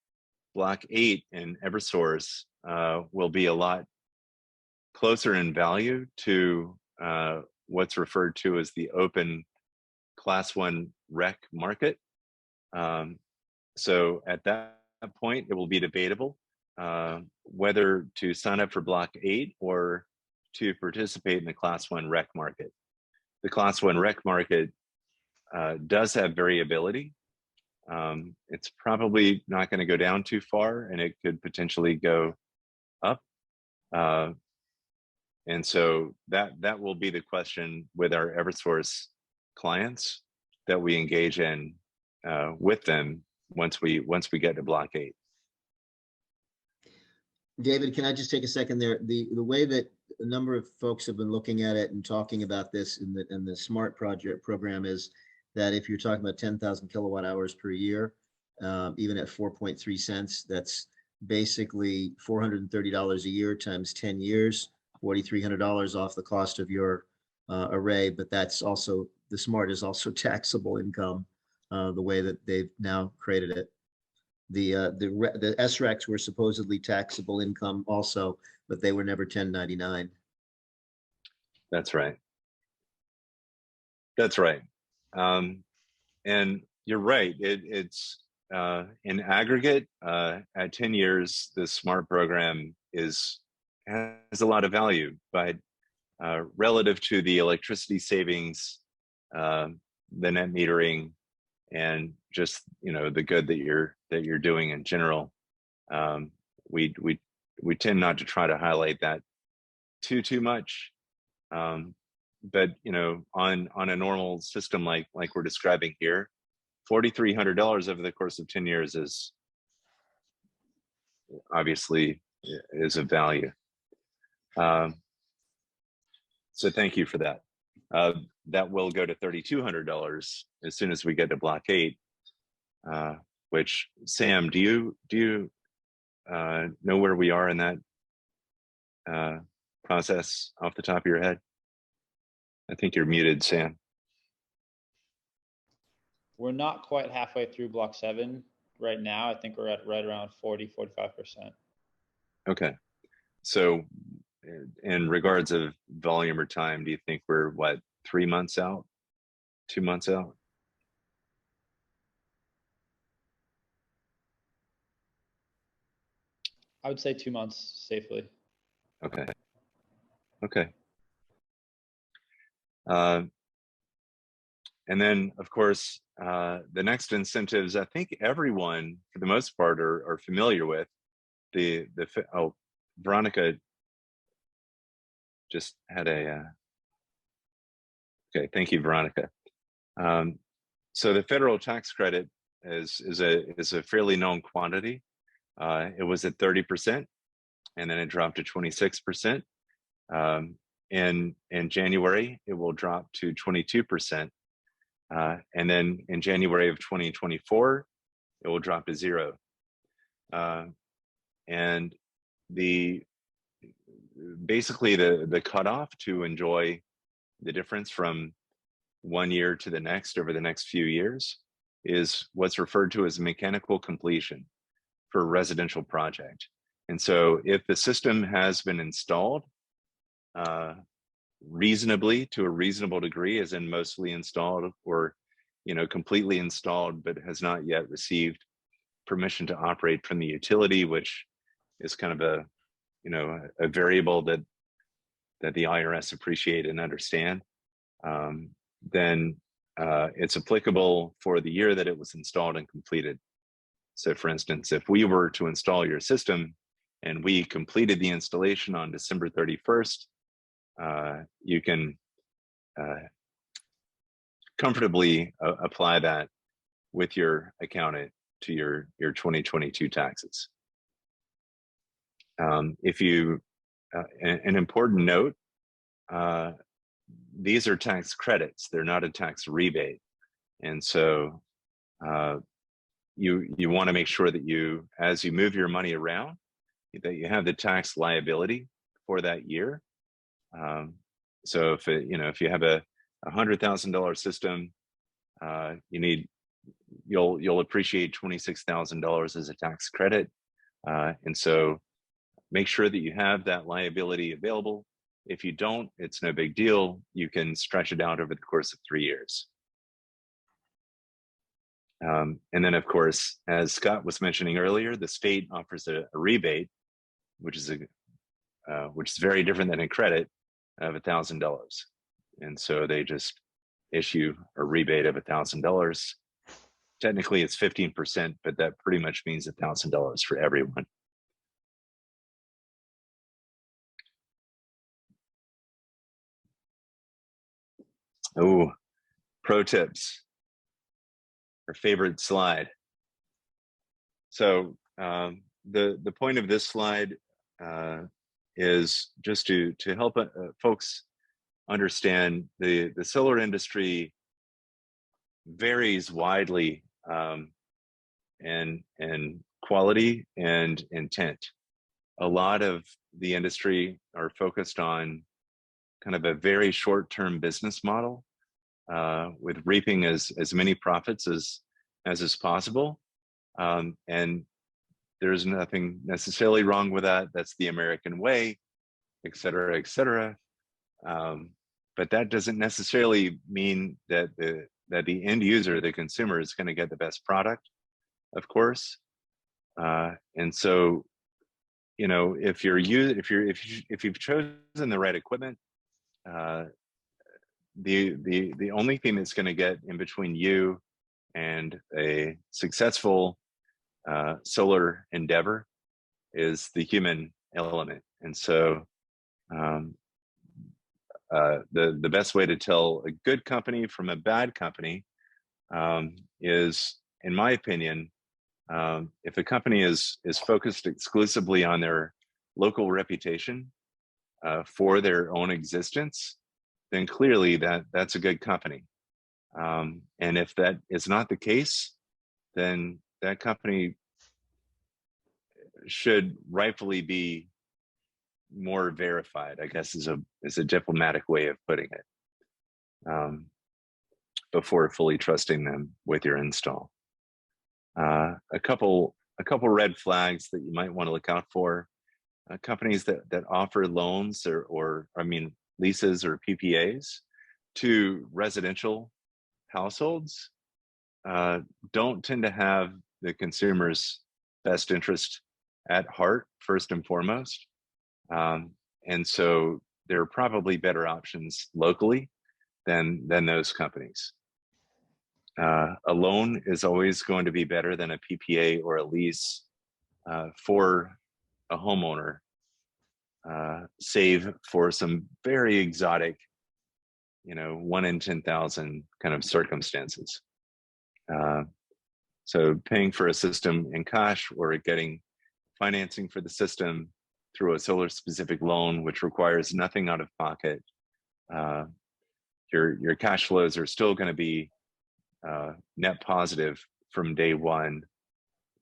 Eversource will be a lot closer in value to what's referred to as the open class 1 rec market. So at that point, it will be debatable whether to sign up for block 8 or to participate in the class 1 rec market. The class 1 rec market does have variability. It's probably not going to go down too far, and it could potentially go up. And so that will be the question with our Eversource clients that we engage in with them once we get to block 8. David, can I just take a second there? The way that a number of folks have been looking at it and talking about this in the SMART project program is that if you're talking about 10,000 kilowatt hours per year, even at 4.3 cents, that's basically $430 a year times 10 years, $4,300 off the cost of your array. But that's also, the SMART is also taxable income, the way that they've now created it. The SRECs were supposedly taxable income also, but they were never 1099. That's right. That's right. And you're right. It's in aggregate at 10 years, the SMART program has a lot of value, but relative to the electricity savings, the net metering, and just, you know, the good that you're doing in general, we tend not to try to highlight that too much. But you know, on a normal system like we're describing here, $4,300 over the course of 10 years is obviously of value. So thank you for that. That will go to $3,200 as soon as we get to block 8. Which, Sam, do you know where we are in that process off the top of your head? I think you're muted, Sam. We're not quite halfway through block 7 right now. I think we're at right around 40-45%. Okay. So in regards of volume or time, do you think we're what, 3 months out, 2 months out? I would say 2 months safely. Okay. Okay. And then, of course, the next incentives, I think everyone, for the most part, are familiar with. Oh, Veronica just had a. Okay, thank you, Veronica. So the federal tax credit is a fairly known quantity. It was at 30%, and then it dropped to 26%. In January, it will drop to 22%. And then in January of 2024, it will drop to 0. And basically the cutoff to enjoy the difference from 1 year to the next over the next few years is what's referred to as mechanical completion for a residential project. And so if the system has been installed reasonably, to a reasonable degree, as in mostly installed or, you know, completely installed, but has not yet received permission to operate from the utility, which is kind of a, you know, a variable that the IRS appreciate and understand, then it's applicable for the year that it was installed and completed. So for instance, if we were to install your system and we completed the installation on December 31st, you can comfortably apply that with your accountant to your 2022 taxes. If you, an important note, these are tax credits, they're not a tax rebate. And so you want to make sure that you, as you move your money around, that you have the tax liability for that year. So if if you have a $100,000 system, you'll appreciate $26,000 as a tax credit, and so make sure that you have that liability available. If you don't, it's no big deal. You can stretch it out over the course of 3 years. And then, of course, as Scott was mentioning earlier, the state offers a rebate, which is very different than a credit of $1,000. And so they just issue a rebate of $1,000. Technically, it's 15%, but that pretty much means $1,000 for everyone. Oh, pro tips. Our favorite slide. So the point of this slide is just to help folks understand the solar industry varies widely in quality and intent. A lot of the industry are focused on kind of a very short-term business model, with reaping as many profits as is possible. And there's nothing necessarily wrong with that. That's the American way, et cetera, et cetera. But that doesn't necessarily mean that the end user, the consumer, is going to get the best product, of course. And so, if you've chosen the right equipment, the only thing that's going to get in between you and a successful solar endeavor is the human element. And so the best way to tell a good company from a bad company is, in my opinion, if a company is focused exclusively on their local reputation for their own existence, then clearly that's a good company. And if that is not the case, then that company should rightfully be more verified, I guess is a diplomatic way of putting it, before fully trusting them with your install. A couple red flags that you might want to look out for: companies that offer loans or leases or PPAs to residential households don't tend to have the consumer's best interest at heart first and foremost. And so there are probably better options locally than those companies. A loan is always going to be better than a PPA or a lease for a homeowner, save for some very exotic, 1 in 10,000 kind of circumstances. So paying for a system in cash or getting financing for the system through a solar specific loan, which requires nothing out of pocket, your cash flows are still going to be net positive from day one,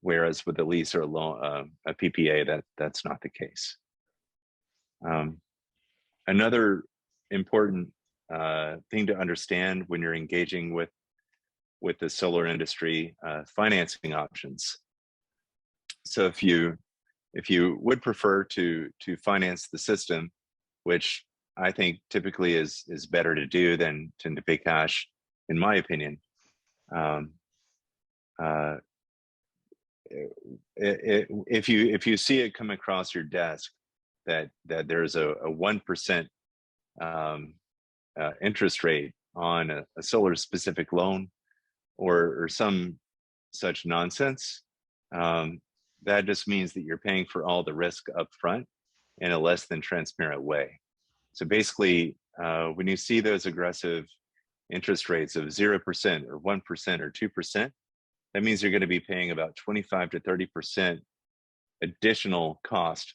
whereas with a lease or a loan, a PPA, that's not the case. Another important thing to understand when you're engaging with the solar industry, financing options. So if you would prefer to finance the system, which I think typically is better to do than to pay cash, in my opinion, if you see it come across your desk that there's a 1% interest rate on a solar specific loan or some such nonsense, that just means that you're paying for all the risk up front in a less than transparent way. So basically, when you see those aggressive interest rates of 0% or 1% or 2%, that means you're going to be paying about 25 to 30% additional cost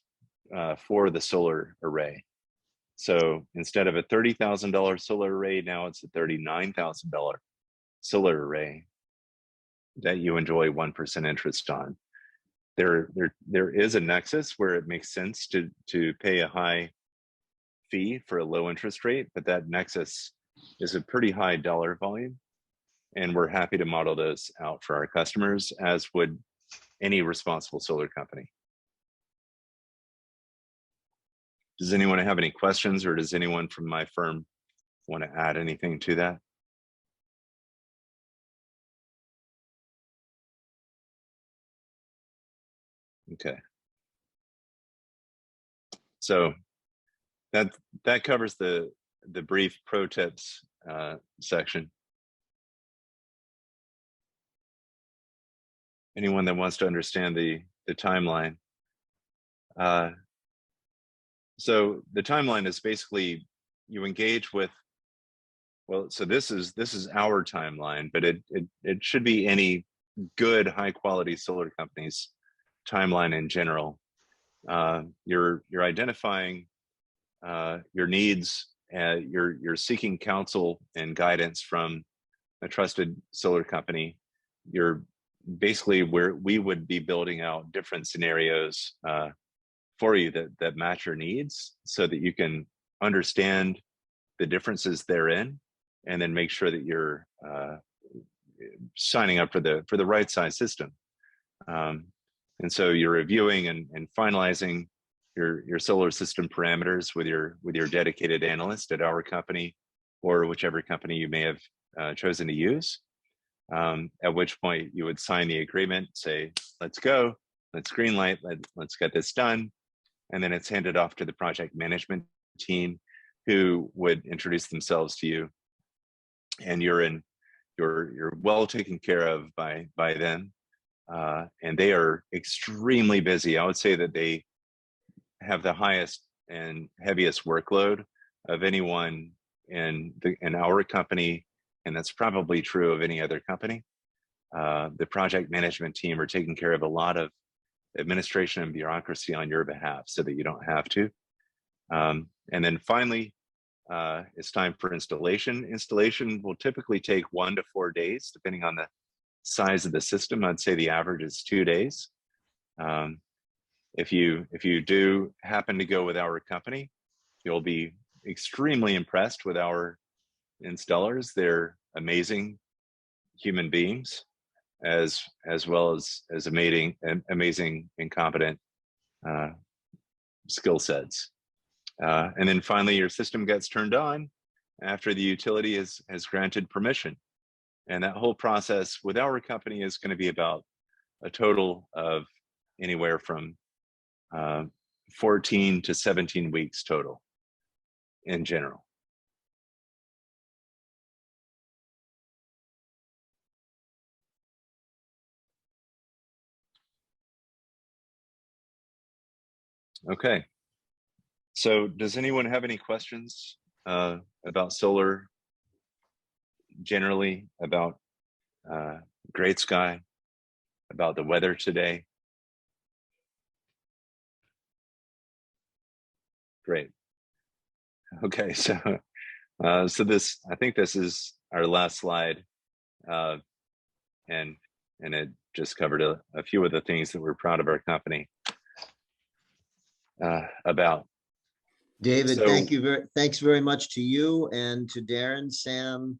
for the solar array. So instead of a $30,000 solar array, now it's a $39,000 solar array that you enjoy 1% interest on. There is a nexus where it makes sense to pay a high fee for a low interest rate, but that nexus is a pretty high dollar volume. And we're happy to model those out for our customers, as would any responsible solar company. Does anyone have any questions, or does anyone from my firm want to add anything to that? Okay. So that covers the brief pro tips section. Anyone that wants to understand the timeline. So the timeline is basically you engage with, well, so this is our timeline, but it should be any good high quality solar company's timeline in general. You're identifying your needs, you're seeking counsel and guidance from a trusted solar company. You're basically where we would be building out different scenarios for you that match your needs, so that you can understand the differences therein, and then make sure that you're signing up for the right size system. And so you're reviewing and finalizing your solar system parameters with your dedicated analyst at our company, or whichever company you may have chosen to use. At which point you would sign the agreement, say, let's go, let's green light, let's get this done. And then it's handed off to the project management team, who would introduce themselves to you. And you're well taken care of by them. And they are extremely busy. I would say that they have the highest and heaviest workload of anyone in our company, and that's probably true of any other company. The project management team are taking care of a lot of administration and bureaucracy on your behalf, so that you don't have to. And then finally, it's time for installation. Installation will typically take 1 to 4 days, depending on the size of the system. I'd say the average is 2 days. If you do happen to go with our company, you'll be extremely impressed with our installers. They're amazing human beings, as well as amazing and competent skill sets. And then finally, your system gets turned on after the utility has granted permission. And that whole process with our company is going to be about a total of anywhere from 14 to 17 weeks total in general. Okay. So does anyone have any questions about solar generally, about Great Sky, about the weather today? Great. Okay, so this, I think this is our last slide, and it just covered a few of the things that we're proud of our company about. David, So, thanks very much to you and to Darren, Sam,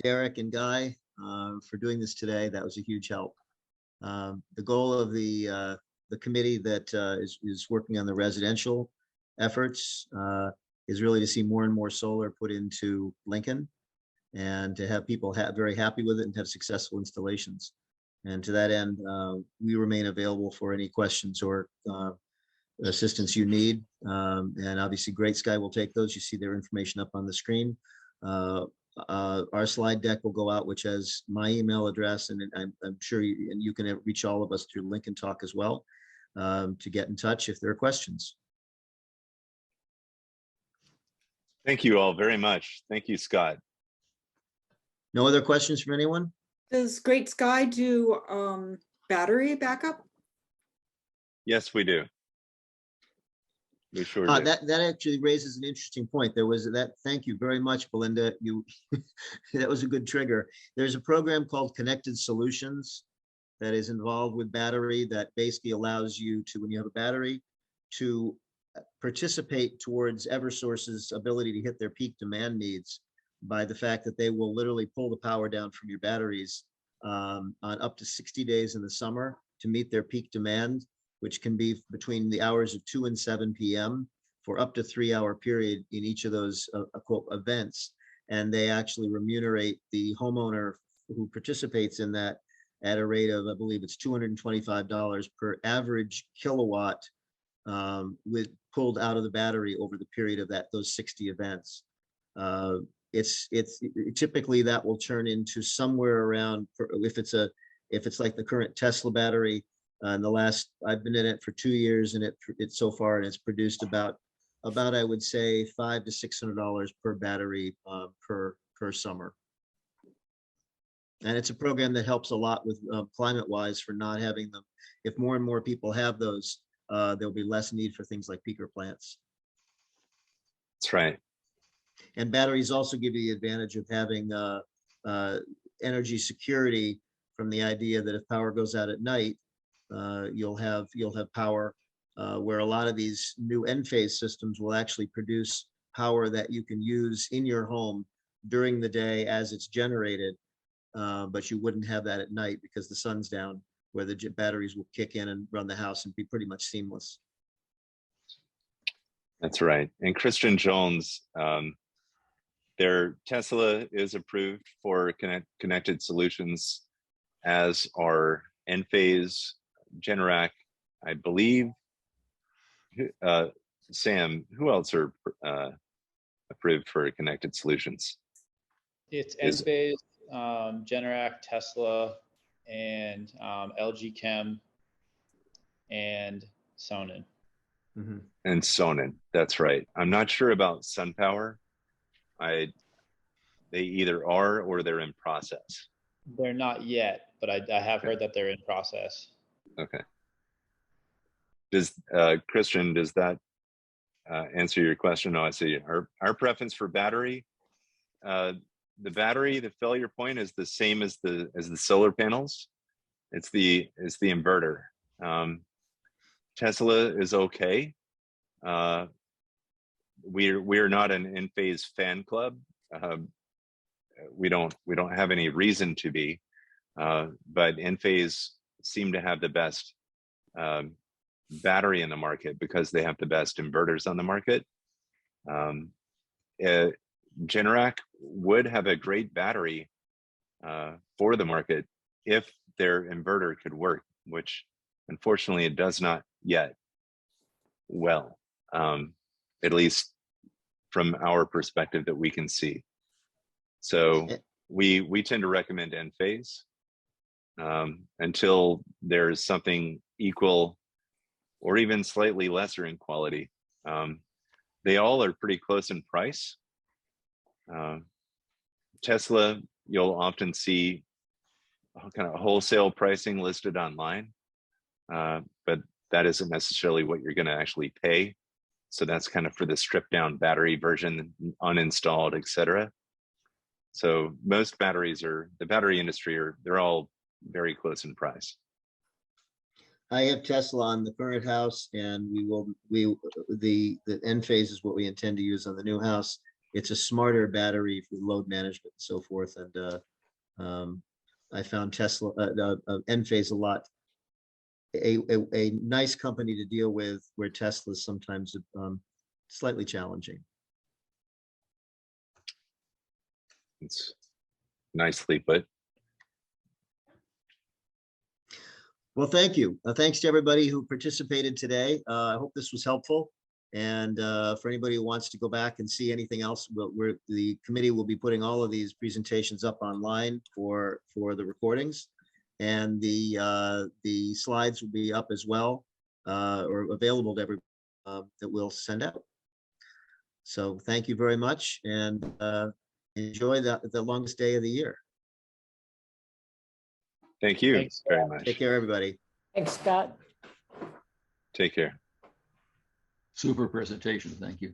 Derek, and Guy for doing this today. That was a huge help. The goal of the committee that is working on the residential efforts is really to see more and more solar put into Lincoln, and to have people very happy with it and have successful installations. And to that end, we remain available for any questions or assistance you need. And obviously Great Sky will take those. You see their information up on the screen. our slide deck will go out, which has my email address, and I'm sure you can reach all of us through Lincoln Talk as well, to get in touch if there are questions. Thank you all very much. Thank you, Scott. No other questions from anyone? Does Great Sky do battery backup? Yes, we do. We sure do. That actually raises an interesting point. There was that. Thank you very much, Belinda. You that was a good trigger. There's a program called Connected Solutions that is involved with battery that basically allows you to, when you have a battery, to participate towards Eversource's ability to hit their peak demand needs by the fact that they will literally pull the power down from your batteries on up to 60 days in the summer to meet their peak demand, which can be between the hours of 2 and 7 p.m. for up to 3-hour period in each of those quote events. And they actually remunerate the homeowner who participates in that at a rate of, I believe it's $225 per average kilowatt with pulled out of the battery over the period of those 60 events. It's typically that will turn into somewhere around, if it's like the current Tesla battery, and I've been in it for 2 years, and it's so far, and it's produced about I would say $500 to $600 per battery per summer. And it's a program that helps a lot with climate wise for not having them. If more and more people have those, there'll be less need for things like peaker plants. That's right. And batteries also give you the advantage of having energy security from the idea that if power goes out at night, you'll have power where a lot of these new Enphase systems will actually produce power that you can use in your home during the day as it's generated, but you wouldn't have that at night because the sun's down, where the batteries will kick in and run the house and be pretty much seamless. That's right. And Christian Jones, their Tesla is approved for connected solutions, as are Enphase, Generac, I believe. Sam, who else are approved for connected solutions? It's Enphase, Generac, Tesla, and LG Chem, and Sonnen. Mm-hmm. And Sonnen, that's right. I'm not sure about SunPower. They either are or they're in process. They're not yet, but I have heard that they're in process. Okay. Christian, does that answer your question? No, I see. Our preference for battery, the battery, the failure point is the same as the solar panels. It's the inverter. Tesla is okay. We're not an Enphase fan club. We don't have any reason to be, but Enphase seem to have the best battery in the market because they have the best inverters on the market. Generac would have a great battery for the market if their inverter could work, which unfortunately it does not yet well, at least from our perspective that we can see. So we tend to recommend Enphase until there's something equal or even slightly lesser in quality. They all are pretty close in price. Tesla, you'll often see kind of wholesale pricing listed online, but that isn't necessarily what you're going to actually pay. So that's kind of for the stripped down battery version, uninstalled, etc. So most batteries the battery industry they're all very close in price. I have Tesla on the current house, and the Enphase is what we intend to use on the new house. It's a smarter battery for load management and so forth. And I found Enphase a nice company to deal with, where Tesla's sometimes slightly challenging. It's nicely put. Well, thank you. Thanks to everybody who participated today. I hope this was helpful. And for anybody who wants to go back and see anything else, the committee will be putting all of these presentations up online for the recordings, and the slides will be up as well, or available to everyone that we'll send out. So thank you very much, and enjoy the longest day of the year. Thank you Thanks, very much. Take care, everybody. Thanks, Scott. Take care. Super presentation. Thank you.